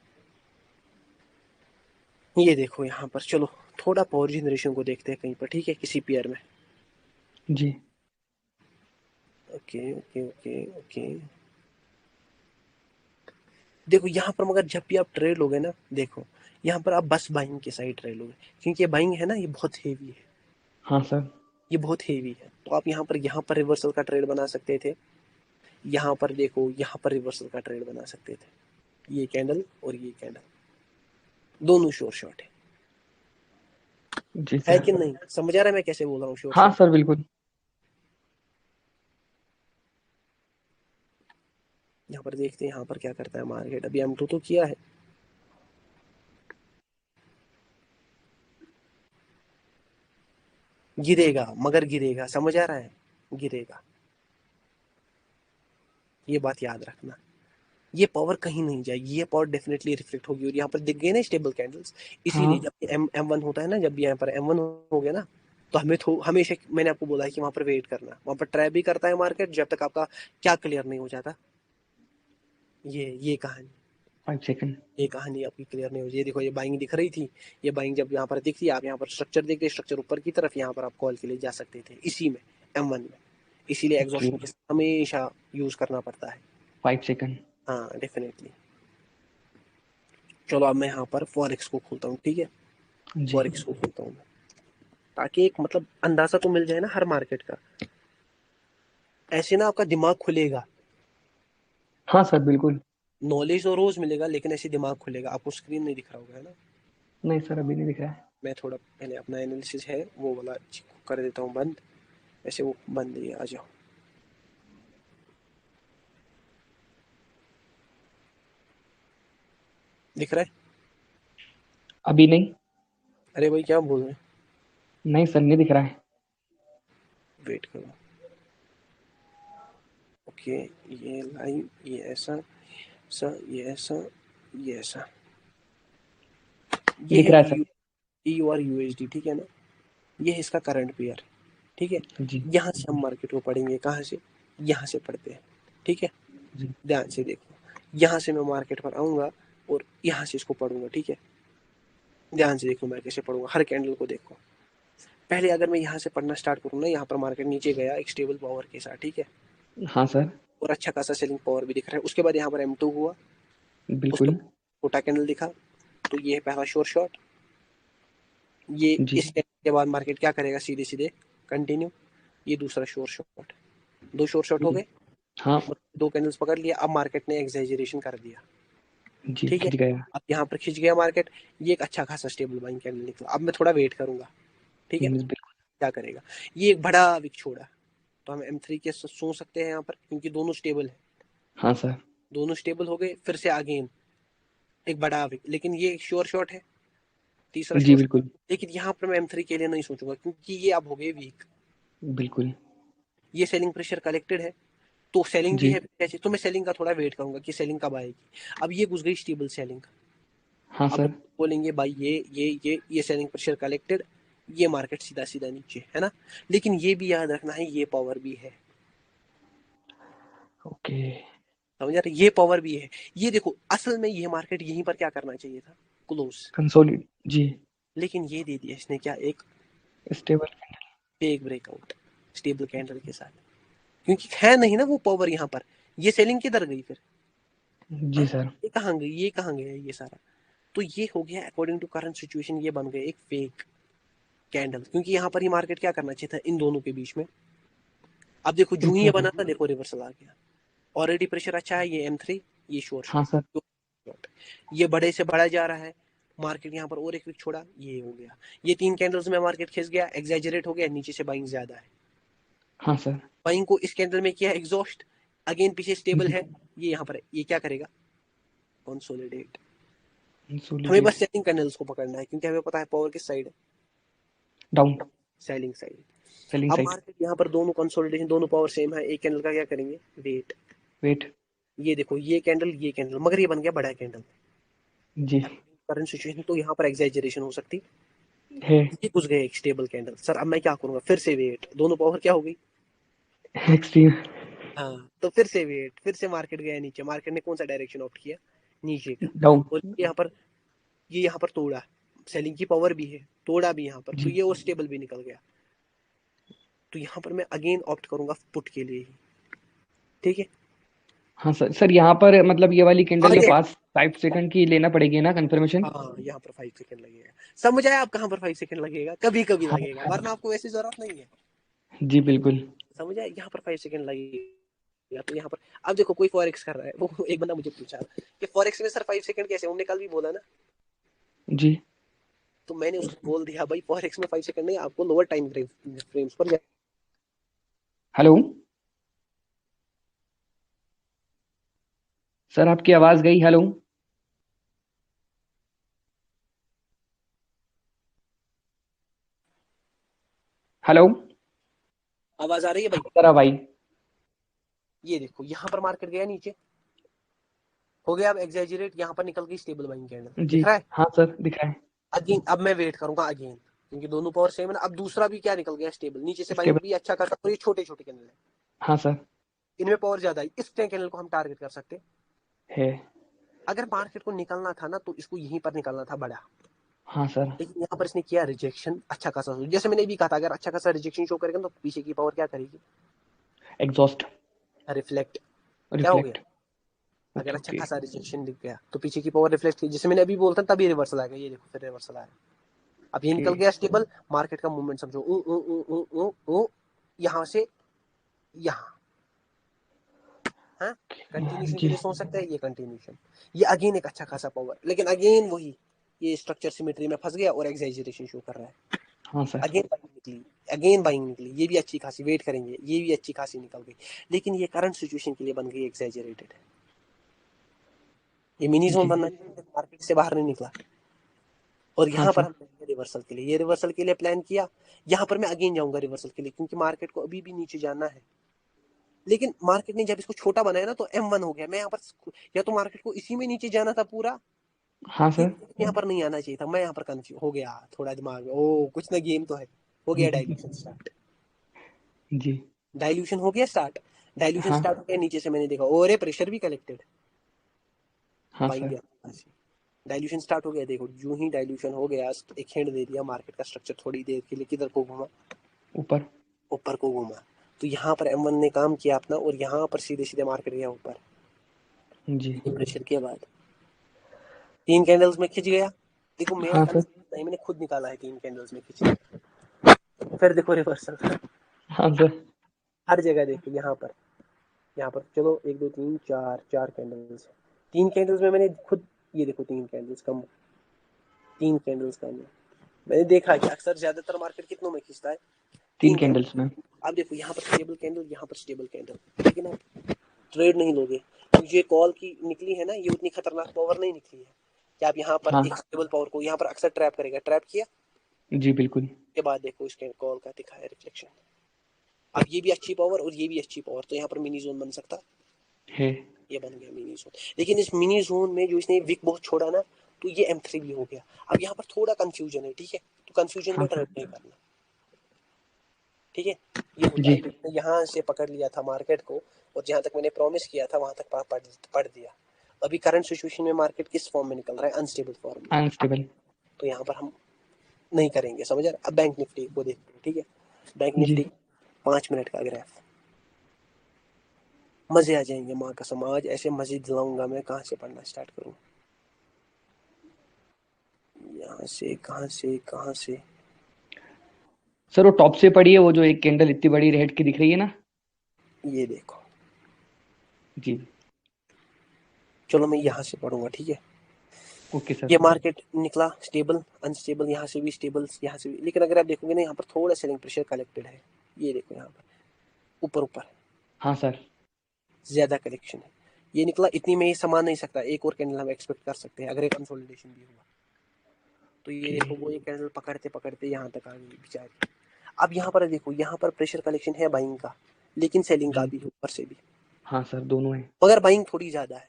ये देखो यहाँ पर, चलो थोड़ा पावर जनरेशन को देखते हैं कहीं पर, ठीक है, किसी पेयर में। जी। Okay okay okay okay. देखो यहाँ पर मगर जब भी आप ट्रेड लोगे ना, देखो यहाँ पर आप बस बाइंग के साइड ट्रेड लोगे, क्योंकि ये बाइंग है ना, ये बहुत हेवी है, हाँ सर। ये बहुत हेवी है। तो आप यहाँ पर रिवर्सल का ट्रेड बना सकते थे, यहाँ पर देखो यहाँ पर रिवर्सल का ट्रेड बना सकते थे, ये कैंडल और ये कैंडल दोनों शोर शॉट जी है सर। कि नहीं, समझ आ रहा है मैं कैसे बोल रहा हूँ, शोर हाँ शॉट। सर बिल्कुल। यहाँ पर देखते हैं यहाँ पर क्या करता है मार्केट, अभी M2 तो किया है, गिरेगा मगर गिरेगा, समझ आ रहा है, गिरेगा, ये बात याद रखना। ये पावर कहीं नहीं जाएगी, ये पावर डेफिनेटली रिफ्लेक्ट होगी, और यहाँ पर दिख गए ना स्टेबल कैंडल्स। इसीलिए हाँ। जब M1 होता है ना, जब भी यहाँ पर M1 हो गया ना, तो हमें हमेशा मैंने आपको बोला है कि वहां पर वेट करना, वहां पर ट्रैप भी करता है मार्केट जब तक आपका क्या क्लियर नहीं हो जाता। ये कहानी, 5 सेकंड। ये कहानी आपकी क्लियर नहीं हो, ये देखो ये बाइंग दिख रही थी, ये बाइंग जब यहाँ पर दिखती, आप यहाँ पर स्ट्रक्चर देखते, स्ट्रक्चर ऊपर की तरफ, यहाँ पर आप कॉल के लिए जा सकते थे इसी में, M1 में। इसीलिए ओके। एग्जॉस्शन के साथ हमेशा यूज करना पड़ता है। 5 सेकंड। हाँ डेफिनेटली। चलो अब मैं यहाँ पर फॉरेक्स को खोलता हूँ, ठीक है, जी। फॉरेक्स को खोलता हूँ मैं, ताकि एक अंदाजा तो मिल जाए ना हर मार्केट का, ऐसे ना आपका दिमाग खुलेगा। हाँ सर बिल्कुल। नॉलेज तो रोज मिलेगा, लेकिन ऐसे दिमाग खुलेगा। आपको स्क्रीन नहीं दिख रहा होगा, है ना। नहीं सर अभी नहीं दिख रहा है। मैं थोड़ा पहले अपना एनालिसिस है वो वाला कर देता हूँ बंद, ऐसे वो बंद ही आ जाओ, दिख रहा है। अभी नहीं। अरे भाई क्या बोल रहे हैं, नहीं सर नहीं दिख रहा है। वेट करो। ओके, ये लाइन, ये ऐसा ऐसा, ये ऐसा, ये ऐसा, ये दिख है रहा है सर। EUR USD, ठीक है ना, ये है इसका करंट पेयर, ठीक है। जी। यहाँ से हम मार्केट को पढ़ेंगे, कहाँ से, यहाँ से पढ़ते हैं, ठीक है। जी। ध्यान से देखो, यहाँ से मैं मार्केट पर आऊंगा और यहाँ से इसको पढ़ूंगा, ठीक है। ध्यान से देखो मैं कैसे पढ़ूंगा, हर कैंडल को देखो। पहले अगर मैं यहाँ से पढ़ना स्टार्ट करूँ ना, यहाँ पर मार्केट नीचे गया एक स्टेबल पावर के साथ, ठीक है, हाँ सर और अच्छा खासा सेलिंग पावर भी दिख रहा है। उसके बाद यहाँ पर M2 हुआ, उसके बिल्कुल। बाद छोटा कैंडल दिखा, तो ये है पहला शोर शॉट। ये जी। इस कैंडल के बाद मार्केट क्या करेगा, सीधे सीधे कंटिन्यू, ये दूसरा शोर शॉट, दो शोर शॉट हो गए, हाँ। दो कैंडल्स पकड़ लिया। अब मार्केट ने एग्जैजरेशन कर दिया, जी ठीक है। खिंच गया। अब यहाँ पर खिंच गया मार्केट, ये एक अच्छा खासा स्टेबल बाइंग कैंडल निकला। अब मैं थोड़ा वेट करूंगा, ठीक है, बिल्कुल। क्या करेगा। ये एक बड़ा विक छोड़ा, तो हम M3 के सोच सकते हैं यहाँ पर, क्योंकि दोनों स्टेबल है, हाँ सर। दोनों स्टेबल हो गए। फिर से अगेन एक बड़ा विक, लेकिन ये एक श्योर शॉट है, तीसरा जी शॉट। बिल्कुल। लेकिन यहाँ पर मैं M3 के लिए नहीं सोचूंगा, क्योंकि ये अब हो गए वीक, बिल्कुल। ये सेलिंग प्रेशर कलेक्टेड है, तो सेलिंग भी जी। है कैसे, तो मैं सेलिंग का थोड़ा वेट करूंगा कि सेलिंग कब आएगी। अब ये घुस गई स्टेबल सेलिंग, हाँ अब सर। बोलेंगे भाई ये सेलिंग प्रेशर कलेक्टेड, ये मार्केट सीधा सीधा नीचे है ना। लेकिन ये भी याद रखना है ये पावर भी है, ओके। समझ आ रहे, ये पावर भी है। ये देखो असल में ये मार्केट यहीं पर क्या करना चाहिए था, क्लोज। कंसोलिड जी। लेकिन ये दे दिया इसने क्या, एक stable. Fake breakout stable candle के साथ, क्योंकि है नहीं ना वो पावर यहाँ पर। ये सेलिंग किधर गई फिर, जी हाँ सर। ये कहाँ गई, ये कहाँ गया ये सारा। तो ये हो गया अकॉर्डिंग टू करंट सिचुएशन, ये बन गया एक फेक कैंडल, क्योंकि यहाँ पर ही मार्केट क्या करना चाहिए था इन दोनों के बीच में। अब देखो जो ही ये बना था, देखो रिवर्सल आ गया, ऑलरेडी प्रेशर अच्छा है, ये M3, ये शोर हाँ सर। शॉर्ट, ये बड़े से बड़ा जा रहा है। मार्केट यहाँ पर और एक वीक छोड़ा, ये हो गया, ये 3 कैंडल्स में मार्केट खिस गया, एग्जैजरेट हो गया, नीचे से बाइंग ज्यादा है। हाँ सर। बाइंग को इस कैंडल में किया एग्जॉस्ट, अगेन पीछे स्टेबल जी। है, ये यहाँ पर ये क्या करेगा, कंसोलिडेट। हमें बस कंसोलिडेट। सेलिंग कैंडल्स को पकड़ना है, क्योंकि हमें पता है पावर किस साइड है, डाउन। Selling side. सेलिंग अब साइड। मार्केट यहाँ पर दोनों कंसोलिडेशन, दोनों पावर सेम है, एक कैंडल का क्या करेंगे, वेट। वेट। ये देखो ये कैंडल मगर ये बन गया बड़ा कैंडल, जी। करंट सिचुएशन तो यहाँ पर एग्जैजरेशन हो सकती। है। ये घुस गए एक स्टेबल कैंडल, सर अब मैं क्या करूंगा, फिर से वेट, दोनों पावर क्या हो गई, एक्सट्रीम। हाँ तो फिर से वेट, फिर से मार्केट गया नीचे, मार्केट ने कौन सा डायरेक्शन ऑप्ट किया, नीचे का। डाउन। और ये यहाँ पर तोड़ा, सेलिंग की पावर भी है, तोड़ा भी यहाँ पर, तो जी। ये और स्टेबल भी निकल गया। तो यहाँ पर मैं अगेन ऑप्ट करूंगा पुट के लिए ही, ठीक है। हाँ सर। सर यहाँ पर मतलब ये वाली कैंडल के आगे पास 5 सेकंड की लेना पड़ेगी ना कंफर्मेशन। हाँ यहाँ पर 5 सेकंड लगेगा, समझ आया आप, कहाँ पर 5 सेकंड लगेगा, कभी कभी हाँ। लगेगा, वरना आपको वैसी जरूरत नहीं है। जी बिल्कुल। समझ आया, यहाँ पर 5 सेकंड लगेगा। तो यहाँ पर अब देखो कोई फॉरेक्स कर रहा है, वो एक बंदा मुझे पूछा कि फॉरेक्स में सर 5 सेकंड कैसे, हमने कल भी बोला ना। जी। तो मैंने उसको बोल दिया भाई फॉरेक्स में 5 सेकंड नहीं, आपको लोअर टाइम फ्रेम्स पर हेलो। सर आपकी आवाज गई। हेलो। हेलो। आवाज आ रही है भाई। सर भाई। ये देखो यहाँ पर मार्केट गया नीचे, हो गया अब एग्जैजरेट, यहाँ पर निकल गई स्टेबल बाइंग कैंडल, जी। दिख रहा है। हाँ सर दिख रहा है। अगेन अब मैं वेट करूंगा अगेन, क्योंकि दोनों पावर सेम है ना। अब दूसरा भी क्या निकल गया स्टेबल, नीचे से बाइंग स्टेबल। भी अच्छा खासा, और ये छोटे छोटे कैंडल है, हाँ सर। इनमें पावर ज्यादा है, इस कैंडल को हम टारगेट कर सकते हैं। है। अगर मार्केट को निकलना था ना तो इसको यहीं पर निकलना था बड़ा, हाँ सर। लेकिन यहाँ पर इसने किया रिजेक्शन अच्छा खासा, जैसे मैंने भी कहा था अगर अच्छा खासा रिजेक्शन शो करेगा तो पीछे की पावर क्या करेगी, एग्जॉस्ट। रिफ्लेक्ट। क्या हो गया, रिफ्लेक्ट। अगर ओके अच्छा ओके। खासा रिजेक्शन दिख गया तो पीछे की पावर रिफ्लेक्ट की, जैसे मैंने अभी बोलता तभी रिवर्सल आएगा, ये देखो फिर रिवर्सल आया। अब ये ओके। निकल गया स्टेबल, मार्केट का मूवमेंट समझो यहाँ से यहाँ, हाँ कंटिन्यूशन के जी। लिए सोच सकते हैं, ये कंटिन्यूशन, ये अगेन एक अच्छा खासा पावर, लेकिन अगेन वही, ये स्ट्रक्चर सिमेट्री में फंस गया और एक्सैजरेशन शो कर रहा है। हाँ सर। अगेन बाइंग निकली, अगेन बाइंग निकली, ये भी अच्छी खासी, वेट करेंगे, ये भी अच्छी खासी निकल गई, लेकिन ये करंट सिचुएशन के लिए बन गई एक्सैजरेटेड है। ये मिनी जोन जी। बनना चाहिए, मार्केट से बाहर नहीं निकला। और हाँ यहाँ पर सर। हमने रिवर्सल के लिए, ये रिवर्सल के लिए प्लान किया, यहाँ पर मैं अगेन जाऊंगा रिवर्सल के लिए, क्योंकि मार्केट को अभी भी नीचे जाना है। लेकिन मार्केट ने जब इसको छोटा बनाया ना तो M1 हो गया, मैं यहाँ पर या तो मार्केट को इसी में नीचे जाना था पूरा, हाँ ये सर। यहाँ पर नहीं आना चाहिए था, मैं यहाँ पर कंफ्यूज हो गया थोड़ा दिमाग में, ओ कुछ ना गेम तो है। हो गया डाइल्यूशन स्टार्ट, जी। डाइल्यूशन हो गया स्टार्ट, डाइल्यूशन हाँ। स्टार्ट हो गया, नीचे से मैंने देखा और प्रेशर भी कलेक्टेड, हाँ बाइंग सर। गया, डाइल्यूशन स्टार्ट हो गया। देखो जो ही डाइल्यूशन हो गया, एक हिंट दे दिया, मार्केट का स्ट्रक्चर थोड़ी देर के लिए किधर को घुमा, ऊपर। ऊपर को घुमा। तो यहाँ पर M1 ने काम किया अपना, और यहाँ पर सीधे सीधे मार्केट गया ऊपर, जी। प्रेशर के बाद 3 कैंडल्स में खिंच गया। देखो मेरा हाँ सर। नहीं, मैंने खुद निकाला है 3 कैंडल्स में खिंच, फिर देखो रिवर्सल, हाँ सर। हर जगह देखो, यहाँ पर चलो 1 2 3 4 4 कैंडल्स, 3 कैंडल्स में मैंने खुद, ये देखो 3 कैंडल्स कम, 3 कैंडल्स कम है। मैंने देखा है कि अक्सर ज्यादातर मार्केट कितनों में खिंचता है, 3 तीन कैंडल्स कैंडल। में। अब देखो यहाँ पर स्टेबल कैंडल, यहाँ पर स्टेबल कैंडल, लेकिन आप ट्रेड नहीं लोगे, क्योंकि ये कॉल की निकली है ना, ये उतनी खतरनाक पावर नहीं निकली है कि आप यहाँ पर एक हाँ। स्टेबल पावर को यहाँ पर अक्सर ट्रैप करेगा, ट्रैप किया जी बिल्कुल। के बाद देखो इसके कॉल का दिखा है रिफ्लेक्शन, अब ये भी अच्छी पावर और ये भी अच्छी पावर, तो यहाँ पर मिनी जोन बन सकता है। ये बन गया मिनी जोन। लेकिन इस मिनी जोन में जो इसने विक बहुत छोड़ा ना, तो ये M3 भी हो गया। अब यहाँ पर थोड़ा कंफ्यूजन है, ठीक है, तो कंफ्यूजन हाँ में ट्रेड सर। नहीं करना, ठीक है। ये होता जी। है मैंने यहाँ से पकड़ लिया था मार्केट को, और जहां तक मैंने प्रॉमिस किया था वहां तक पढ़ दिया। अभी करंट सिचुएशन में मार्केट किस फॉर्म में निकल रहा है, अनस्टेबल फॉर्म में, अनस्टेबल। तो यहाँ पर हम नहीं करेंगे, समझ रहे। अब बैंक निफ्टी को देखते हैं, ठीक है। बैंक जी। निफ्टी 5 मिनट का ग्राफ, मजे आ जाएंगे माँ कसम, आज ऐसे मजे दिलाऊंगा मैं। कहाँ से पढ़ना स्टार्ट करूँ, यहाँ से, कहाँ से। सर वो टॉप से पड़ी है, वो जो एक कैंडल इतनी बड़ी रेड की दिख रही है ना। ये देखो, जी। चलो मैं यहाँ से पढ़ूंगा, ठीक है। Okay sir. ये मार्केट निकला स्टेबल, अनस्टेबल, यहाँ से भी स्टेबल, यहाँ से भी। लेकिन अगर आप देखोगे ना, यहाँ पर थोड़ा सेलिंग प्रेशर कलेक्टेड है। ये देखो यहाँ पर ऊपर ऊपर हाँ सर। ज्यादा कलेक्शन है। ये निकला, इतनी में ये समा नहीं सकता, एक और कैंडल हम एक्सपेक्ट कर सकते हैं अगर एक कंसोलिडेशन भी हुआ तो। ये ओके। देखो वो ये कैंडल पकड़ते पकड़ते यहाँ तक आ गई बेचारी। अब यहाँ पर देखो, यहाँ पर प्रेशर कलेक्शन है बाइंग का, लेकिन सेलिंग का जी। भी है ऊपर से भी, हाँ सर, दोनों है। मगर बाइंग थोड़ी ज्यादा है।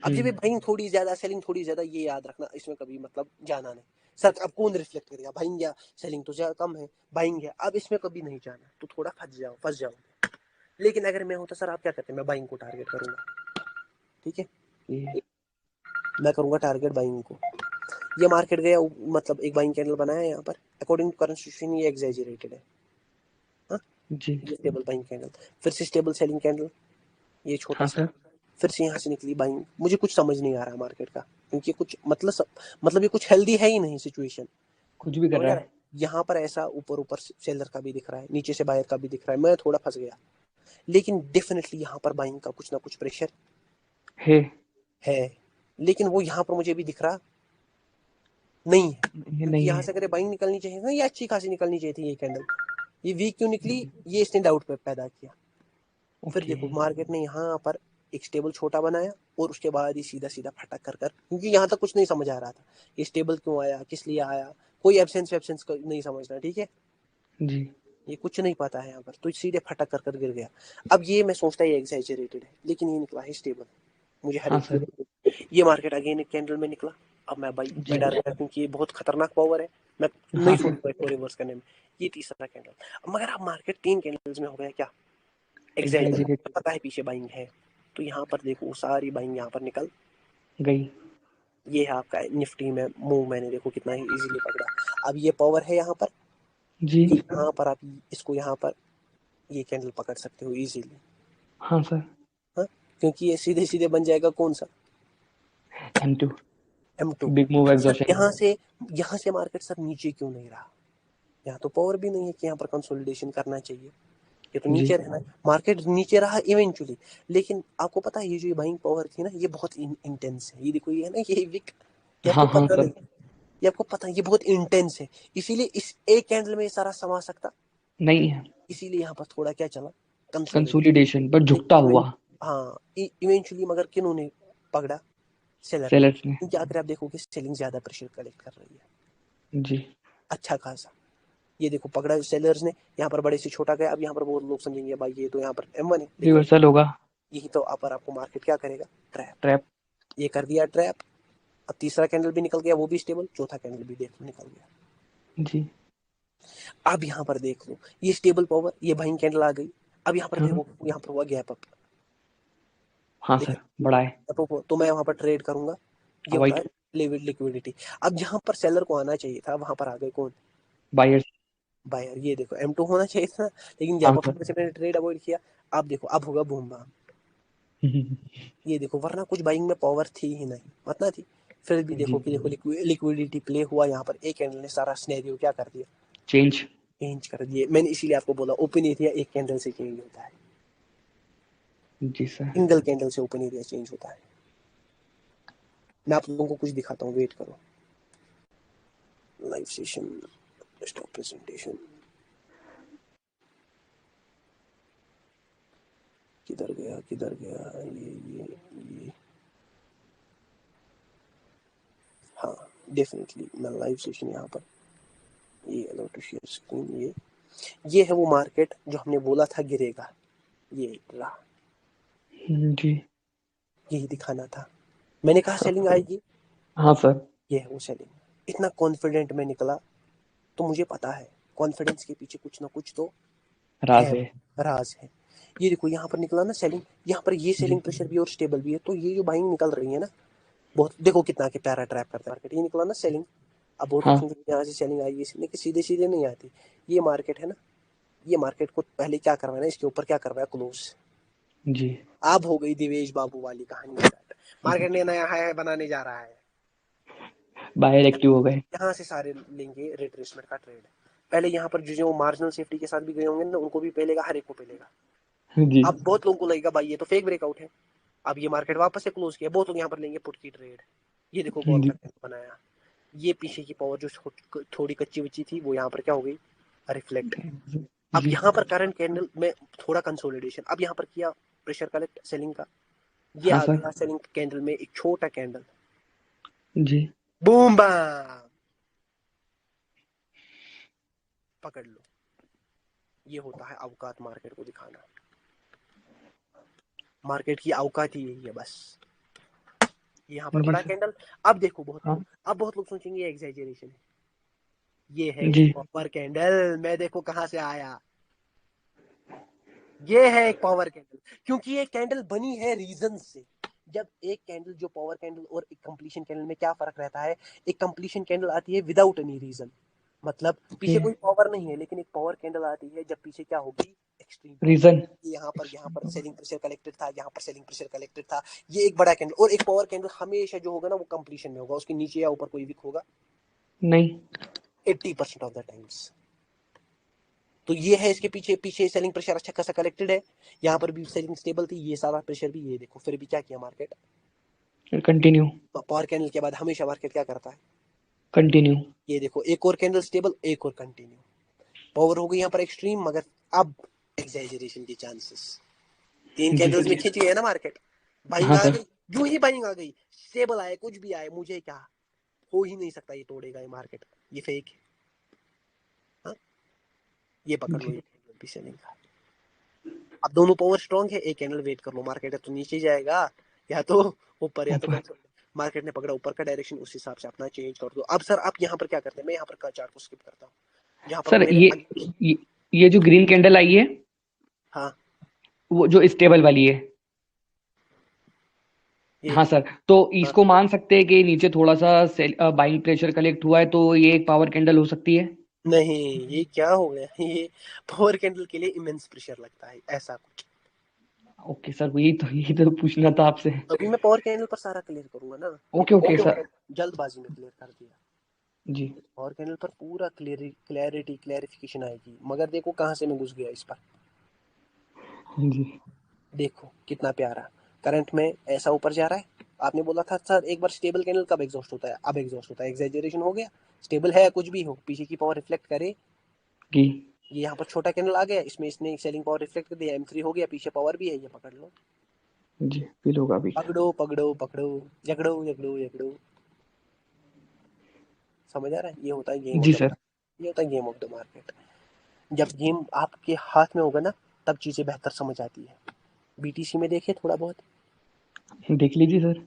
अब जब ये हम्म। बाइंग थोड़ी ज्यादा, सेलिंग थोड़ी ज्यादा, ये याद रखना, इसमें कभी मतलब जाना नहीं। सर अब कौन रिफ्लेक्ट करेगा, बाइंग या सेलिंग, तो ज्यादा कम है, बाइंग है, अब इसमें कभी नहीं जाना, तो थोड़ा फंस जाओ। लेकिन अगर मैं होता, सर आप क्या करते हैं, मैं बाइंग को टारगेट करूंगा, ठीक है, ये। मैं करूंगा टारगेट बाइंग को। ये मार्केट गया, मतलब एक बाइंग कैंडल बनाया यहाँ पर, अकॉर्डिंग टू करंट सिचुएशन ये एग्जैजरेटेड है, हाँ? जी। ये स्टेबल बाइंग कैंडल, फिर से स्टेबल सेलिंग कैंडल, ये छोटा हाँ सा, सर। फिर से यहाँ से निकली बाइंग। मुझे कुछ समझ नहीं आ रहा मार्केट का, क्योंकि कुछ मतलब ये कुछ हेल्दी है ही नहीं सिचुएशन, कुछ भी कर समझ रहा रहा है। है। यहाँ पर ऐसा ऊपर ऊपर सेलर का भी दिख रहा है, नीचे से बायर का भी दिख रहा है, मैं थोड़ा फंस गया। लेकिन डेफिनेटली यहाँ पर बाइंग का कुछ ना कुछ प्रेशर है। है, लेकिन वो यहाँ पर मुझे भी दिख रहा नहीं है, ये क्योंकि नहीं यहाँ है। से अगर बाइंग निकलनी चाहिए ना, ये अच्छी खासी निकलनी चाहिए थी ये कैंडल। ये वीक क्यों निकली, ये इसने डाउट पे पैदा किया। फिर ओके। देखो मार्केट ने यहाँ पर एक स्टेबल छोटा बनाया, और उसके बाद ही सीधा सीधा फटक कर, क्योंकि यहाँ तक कुछ नहीं समझ आ रहा था ये स्टेबल क्यों आया, किस लिए आया, कोई एब्सेंस वेब्सेंस नहीं समझना, ठीक है। जी। ये कुछ नहीं पता है यहाँ पर, तो सीधे फटक कर गिर गया। अब ये मैं सोचता ये एग्जैजरेटेड है, लेकिन ये निकला है स्टेबल, मुझे हर हाँ एक सर। चीज। ये मार्केट अगेन एक कैंडल में निकला। अब मैं जी। डर गया, क्योंकि ये बहुत खतरनाक पावर है, मैं नहीं हाँ सर। छोड़ूंगा इसको रिवर्स करने में। ये तीसरा कैंडल, मगर अब मार्केट 3 कैंडल्स में हो गया क्या, एग्जैजरेटेड, एग्जैजरेट। पता है पीछे बाइंग है। तो यहाँ पर देखो सारी बाइंग यहाँ पर निकल गई। ये है आपका निफ्टी में मूव, मैंने देखो कितना ही इजीली पकड़ा। अब ये पावर है यहाँ पर, जी। ये यहाँ पर आप इसको यहाँ पर ये कैंडल पकड़ सकते हो इजीली, हाँ सर। हाँ, क्योंकि ये सीधे सीधे बन जाएगा कौन सा, M2। M2। Big move sir exhaustion. यहाँ से मार्केट सर नीचे क्यों नहीं रहा, यहाँ तो पावर भी नहीं है कि यहाँ पर कंसोलिडेशन करना चाहिए, ये तो जी। नीचे रहना है। मार्केट नीचे रहा इवेंचुअली, लेकिन आपको पता है ये जो बाइंग पावर थी ना, ये बहुत इंटेंस है। ये देखो ये है ना, ये विक, ये आपको हाँ हाँ पता सर। नहीं, ये आपको पता है, ये बहुत इंटेंस है, इसीलिए इस एक कैंडल में ये सारा समा सकता। नहीं है। इसीलिए यहाँ पर थोड़ा क्या चला, कंसोलिडेशन। कंसोलिडेशन पर झुकता हुआ। हाँ इवेंचुअली, मगर किन्होंने पकड़ा, सेलर ने, सेलर्स ने। क्योंकि अगर आप देखोगे सेलिंग ज्यादा प्रेशर कलेक्ट कर रही है, जी। अच्छा खासा। ये देखो पकड़ा सेलर्स ने, यहाँ पर बड़े से छोटा गया। अब यहाँ पर बहुत लोग समझेंगे भाई ये तो यहाँ पर M1 है, लेकिन रिवर्सल होगा। यही तो पर आपको मार्केट क्या करेगा, ट्रैप। ट्रैप। ये कर दिया ट्रैप। अब तीसरा कैंडल भी निकल गया, वो भी स्टेबल, चौथा कैंडल भी देखो निकल गया। जी। अब यहाँ पर देख लो, ये स्टेबल पावर, ये बाइंग कैंडल आ गई। अब यहाँ पर हाँ। देखो, यहाँ पर हुआ गैप अप, हाँ देखा, सर, बड़ा है। गैप अप तो मैं वहां पर ट्रेड करूंगा। ये होता अवॉइड। है लिक्विडिटी। अब जहां पर सेलर को आना चाहिए था, वहां पर आ गए कौन, बायर्स। बायर। ये देखो M2 होना चाहिए था, लेकिन हाँ गैप अप सर। में से मैंने ट्रेड अवॉइड किया। अब देखो अब होगा बूम बाम। ये देखो, वरना कुछ बाइंग में पावर थी ही नहीं, मत ना थी। फिर भी देखो जी। कि देखो लिक्विडिटी प्ले हुआ यहाँ पर, एक कैंडल ने सारा सिनेरियो क्या कर दिया, चेंज। चेंज कर दिए। मैंने इसीलिए आपको बोला ओपन एरिया एक कैंडल से चेंज होता है, जी सर। सिंगल कैंडल से ओपन एरिया चेंज होता है। मैं आप लोगों को कुछ दिखाता हूँ, वेट करो। लाइव सेशन, स्टॉप प्रेजेंटेशन, किधर गया ये। हाँ डेफिनेटली मैं लाइव सेशन यहाँ पर, ये अलाउ टू शेयर स्क्रीन, ये ये है वो मार्केट जो हमने बोला था गिरेगा, ये रहा, जी। यही दिखाना था। मैंने कहा सेलिंग आएगी, हाँ सर। ये है वो सेलिंग। इतना कॉन्फिडेंट में निकला, तो मुझे पता है कॉन्फिडेंस के पीछे कुछ ना कुछ तो राज है, है। राज है। ये देखो यहाँ पर निकला ना सेलिंग, यहाँ पर ये जी सेलिंग प्रेशर भी और स्टेबल भी है, तो ये जो बाइंग निकल रही है ना, बहुत देखो कितना के प्यारा ट्रैप करता है मार्केट। ये निकला ना सेलिंग, अब बहुत लोग हाँ सोचते हैं यहाँ से सेलिंग आई, लेकिन सीधे सीधे नहीं आती। ये मार्केट है ना, ये मार्केट को पहले क्या करवाना है, इसके ऊपर क्या करवाया, क्लोज। जी। अब हो गई दिवेश बाबू वाली कहानी स्टार्ट। मार्केट ने नया हाई बनाने जा रहा है, बायर एक्टिव हो गए। यहाँ से सारे लेंगे रिट्रेसमेंट का ट्रेड। पहले यहाँ पर जो जो मार्जिनल सेफ्टी के साथ भी गए होंगे ना, उनको भी पहलेगा, हर एक को पहलेगा। जी अब बहुत लोगों को लगेगा भाई ये तो फेक ब्रेकआउट है, अब ये मार्केट वापस से क्लोज किया, बहुत लोग यहाँ पर लेंगे पुट की ट्रेड। ये देखो कॉल जी। का कैंडल बनाया, ये पीछे की पावर जो थोड़ी कच्ची बच्ची थी वो यहाँ पर क्या हो गई, रिफ्लेक्ट। अब जी। यहाँ पर करंट कैंडल में थोड़ा कंसोलिडेशन, अब यहाँ पर किया प्रेशर कलेक्ट सेलिंग का, ये हाँ आ सर। गया सेलिंग कैंडल में एक छोटा कैंडल, जी बूम बम, पकड़ लो। ये होता है औकात मार्केट को दिखाना, मार्केट की औकात ही यही है बस। यहाँ पर जी बड़ा सर। कैंडल, अब देखो बहुत हाँ लोग, अब बहुत लोग सोचेंगे ये एग्जैजरेशन है, ये है एक जी। पावर कैंडल, मैं देखो कहां से आया, ये है एक पावर कैंडल, क्योंकि ये कैंडल बनी है रीजन से। जब एक कैंडल, जो पावर कैंडल और एक कंप्लीशन कैंडल में क्या फर्क रहता है, एक कंप्लीशन कैंडल आती है विदाउट एनी रीजन, मतलब ओके। पीछे कोई पावर नहीं है, लेकिन एक पावर कैंडल आती है जब पीछे क्या होगी, एक्सट्रीम पावर। रीजन। यहाँ पर सेलिंग प्रेशर कलेक्टेड था, यहाँ पर सेलिंग प्रेशर कलेक्टेड था, ये एक बड़ा कैंडल। और एक पावर कैंडल हमेशा जो होगा ना वो कंप्लीशन में होगा, उसके नीचे या ऊपर कोई विक होगा नहीं। 80% ऑफ द टाइम्स। तो ये है इसके पीछे, पीछे सेलिंग प्रेशर अच्छा खासा कलेक्टेड है, यहाँ पर भी सेलिंग स्टेबल थी, ये सारा प्रेशर भी, ये देखो फिर भी क्या किया मार्केट, कंटिन्यू। पावर कैंडल के बाद हमेशा मार्केट क्या करता है, कंटिन्यू। ये देखो एक और कैंडल स्टेबल, एक और कंटिन्यू, पावर हो गई यहाँ पर एक्सट्रीम, मगर अब एग्जैजरेशन के चांसेस, तीन जी कैंडल्स सर। में खिंच गए ना मार्केट, बाइंग हाँ आ सर। गई, यूं ही बाइंग आ गई, स्टेबल आए कुछ भी आए, मुझे क्या, हो ही नहीं सकता ये तोड़ेगा ये मार्केट, ये फेक है। हाँ? ये पकड़ लो, जी ये कैंडल भी सेलिंग का। अब दोनों पावर स्ट्रांग है, एक कैंडल वेट कर लो, मार्केट है तो नीचे जाएगा या तो ऊपर, या तो ऊपर। मार्केट ने पकड़ा ऊपर का डायरेक्शन, उस हिसाब से अपना चेंज कर दो। अब सर आप यहाँ पर क्या करते हैं, मैं यहाँ पर चार्ट को स्किप करता हूँ, यहाँ पर सर मैंने ये, ये जो ग्रीन कैंडल आई है, हाँ वो जो स्टेबल वाली है। ये हाँ सर, तो हाँ, इसको मान सकते हैं कि नीचे थोड़ा सा बाइंग प्रेशर कलेक्ट हुआ है, तो ये एक पावर कैंडल हो सकती है। नहीं ये क्या हो गया, ये पावर कैंडल के लिए इमेंस प्रेशर लगता है ऐसा कुछ। ओके सर, यही तो पूछना था आपसे। अभी मैं पावर कैंडल पर सारा क्लियर करूंगा ना, ओके ओके क्योंकि सर। जल्दबाजी में क्लियर कर दिया। जी पावर कैंडल पर पूरा क्लैरिफिकेशन आएगी, मगर देखो कहाँ से मैं घुस गया इस पर, जी। देखो कितना प्यारा करंट में ऐसा ऊपर जा रहा है। आपने बोला था सर एक बार स्टेबल कैंडल कब एग्जॉस्ट होता है, अब एग्जॉस्ट होता है, एग्जैजरेशन हो गया, स्टेबल है कुछ भी हो, पीछे की पावर रिफ्लेक्ट करे। जी ये यहाँ पर छोटा कैंडल आ गया, इसमें इसने सेलिंग पावर रिफ्लेक्ट कर दिया, M3 हो गया, पीछे पावर भी है, ये पकड़ लो, जी। फील होगा अभी। पकड़ो पकड़ो पकड़ो, जकड़ो जकड़ो जकड़ो। समझ आ रहा है, ये होता है गेम ऑफ जी द सर। मार्केट, ये होता है गेम ऑफ द मार्केट। जब गेम आपके हाथ में होगा ना, तब चीजें बेहतर समझ आती है। BTC में देखे थोड़ा बहुत, देख लीजिए सर।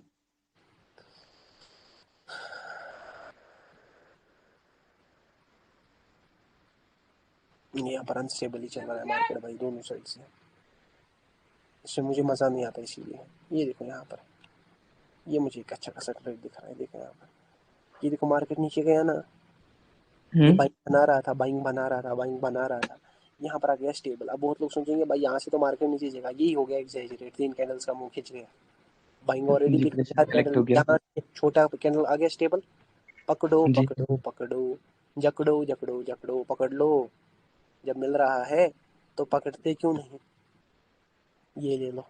यहाँ पर अनस्टेबल ही चल रहा है मार्केट भाई, दोनों साइड से, इससे मुझे मजा नहीं आता, इसीलिए। ये देखो यहाँ पर, ये मुझे एक अच्छा खासा ट्रेड दिख रहा है, देखो यहाँ पर, ये देखो मार्केट नीचे गया ना, ये हम्म। बाइंग बना रहा था, बाइंग बना रहा था, बाइंग बना रहा था, यहाँ पर आ गया स्टेबल। अब बहुत लोग सोचेंगे भाई यहाँ से तो मार्केट नीचे जाएगा, यही हो गया एग्जैजरेट, तीन कैंडल्स का मुंह खिंच गया, बाइंग ऑलरेडी जी दिख प्रेशर रहा है, कलेक्ट कैंडल हो गया। यहाँ छोटा कैंडल आ गया स्टेबल, पकड़ो जी पकड़ो पकड़ो, जकड़ो जकड़ो जकड़ो, पकड़ लो। जब मिल रहा है तो पकड़ते क्यों नहीं, ये ले लो।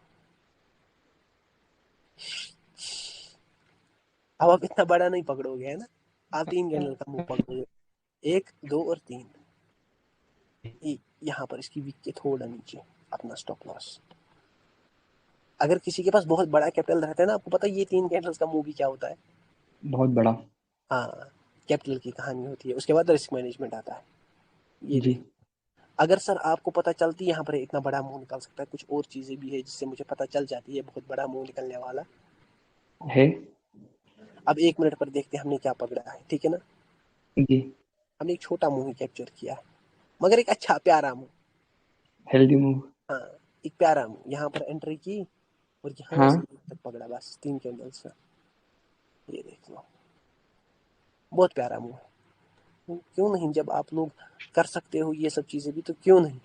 अब आप इतना बड़ा नहीं पकड़ोगे है ना, आप तीन कैंडल का मुंह पकड़ोगे, एक दो और तीन, यहाँ पर इसकी वीक के थोड़ा नीचे अपना स्टॉप लॉस। अगर किसी के पास बहुत बड़ा कैपिटल रहता है ना, आपको पता है ये तीन कैंडल्स का मूव भी क्या होता है। बहुत बड़ा। हाँ, कैपिटल की कहानी होती है, उसके बाद रिस्क मैनेजमेंट आता है। ये जी देख, अगर सर आपको पता चलती यहाँ पर इतना बड़ा मुंह निकल सकता है, कुछ और चीजें भी है जिससे मुझे पता चल जाती है बहुत बड़ा मुंह निकलने वाला है। अब 1 मिनट पर देखते हैं हमने क्या पकड़ा है, ठीक है ना। जी। हमने एक छोटा मुंह ही कैप्चर किया है, मगर एक अच्छा प्यारा मुंह। Healthy move. हाँ, एक प्यारा मुंह यहाँ पर एंट्री की और यहाँ हाँ से यहाँ तक पकड़ा, बस 3 कैंडल्स का। ये देख लो, बहुत प्यारा मुंह है। क्यों नहीं, जब आप लोग कर सकते हो ये सब चीजें भी तो क्यों नहीं।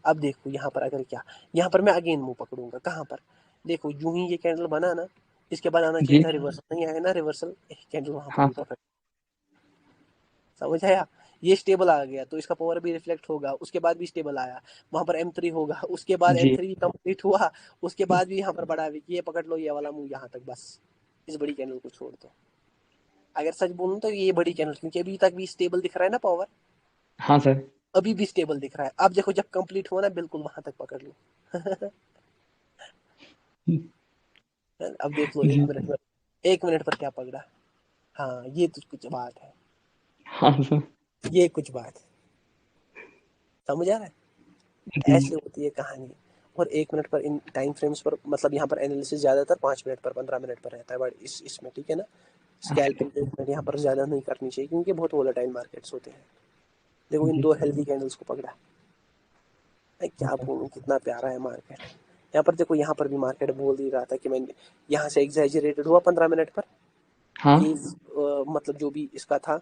अब देखो यहाँ पर अगर क्या, यहाँ पर मैं अगेन मुंह पकड़ूंगा, कहाँ पर देखो, यूं ही ये कैंडल बना ना, इसके बाद आना चाहिए जी। था रिवर्सल, नहीं आया ना रिवर्सल, कैंडल वहां पर हाँ भी सर। पकड़, समझ आया। ये स्टेबल आ गया तो इसका पावर भी रिफ्लेक्ट होगा, उसके बाद भी स्टेबल आया, वहां पर M3 होगा, उसके बाद जी। M3 कंप्लीट हुआ, उसके बाद भी यहाँ पर बढ़ा हुआ कि ये पकड़ लो ये वाला मुंह यहाँ तक, बस इस बड़ी कैंडल को छोड़ दो। अगर सच बोलूं तो ये बड़ी कैंडल, क्योंकि अभी तक भी स्टेबल दिख रहा है ना पावर, हाँ सर। अभी भी स्टेबल दिख रहा है। अब देखो जब कंप्लीट हुआ ना, बिल्कुल वहां तक पकड़ लो। अब देख लो जी। 1 मिनट में, 1 मिनट पर क्या पकड़ा। हाँ ये तो कुछ बात है, हाँ सर। ये कुछ बात है, समझ आ रहा है, जी। ऐसे होती है कहानी। और 1 मिनट पर इन टाइम फ्रेम्स पर, मतलब यहाँ पर एनालिसिस ज्यादातर 5 मिनट पर 15 मिनट पर रहता है, बट इसमें ठीक है ना, ओके। स्कैल्पिंग ट्रीटमेंट यहाँ पर ज्यादा नहीं करनी चाहिए क्योंकि बहुत वोलेटाइल मार्केट्स होते हैं। देखो इन जी। 2 हेल्दी कैंडल्स को पकड़ा, मैं क्या ओके। बोलूँ कितना प्यारा है मार्केट। यहाँ पर देखो, यहाँ पर भी मार्केट बोल ही रहा था कि मैं यहाँ से एग्जैजरेटेड हुआ 15 मिनट पर हाँ। कि मतलब जो भी इसका था,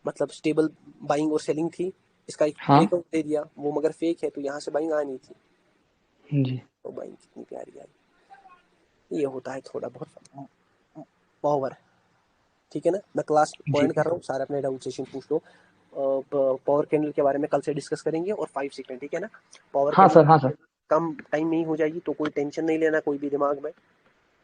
मतलब स्टेबल बाइंग और सेलिंग थी, इसका एक हाँ। ब्रेकआउट दे दिया वो, मगर फेक है तो यहाँ से बाइंग आनी थी, जी। तो बाइंग कितनी प्यारी आई। ये होता है थोड़ा बहुत पावर, ठीक है ना। मैं क्लास जी। पॉइंट कर रहा हूँ, सारे अपने डाउट सेशन पूछ लो। पावर कैंडल के बारे में कल से डिस्कस करेंगे, और 5 सेकंड, ठीक है ना। पावर हाँ कैंडल सर। हाँ सर। कम टाइम में ही हो जाएगी तो कोई टेंशन नहीं लेना कोई भी दिमाग में,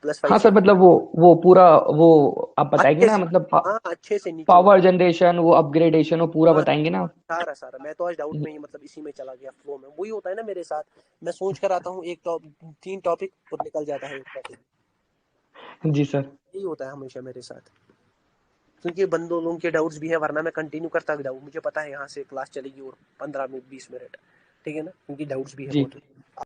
प्लस फाइव हाँ सर, सेकंड मतलब वो पूरा वो आप बताएंगे अच्छे ना, से, मतलब हाँ अच्छे से नीचे पावर ऊपर, जनरेशन, वो अपग्रेडेशन, वो पूरा हाँ बताएंगे ना। सारा सारा। मैं तो आज डाउट में ही, मतलब इसी में चला गया, फ्लो में, वही होता है ना मेरे साथ। मैं सोच कर आता हूँ एक 3 टॉपिक और निकल जाता है एक टॉपिक, जी सर। यही होता है हमेशा मेरे साथ। क्योंकि बंदों लोगों के डाउट्स भी है, वरना मैं कंटिन्यू करता डाउट, मुझे पता है यहाँ से क्लास चलेगी और 15 मिनट 20 मिनट, ठीक है ना, क्योंकि डाउट्स भी है जी। बहुत।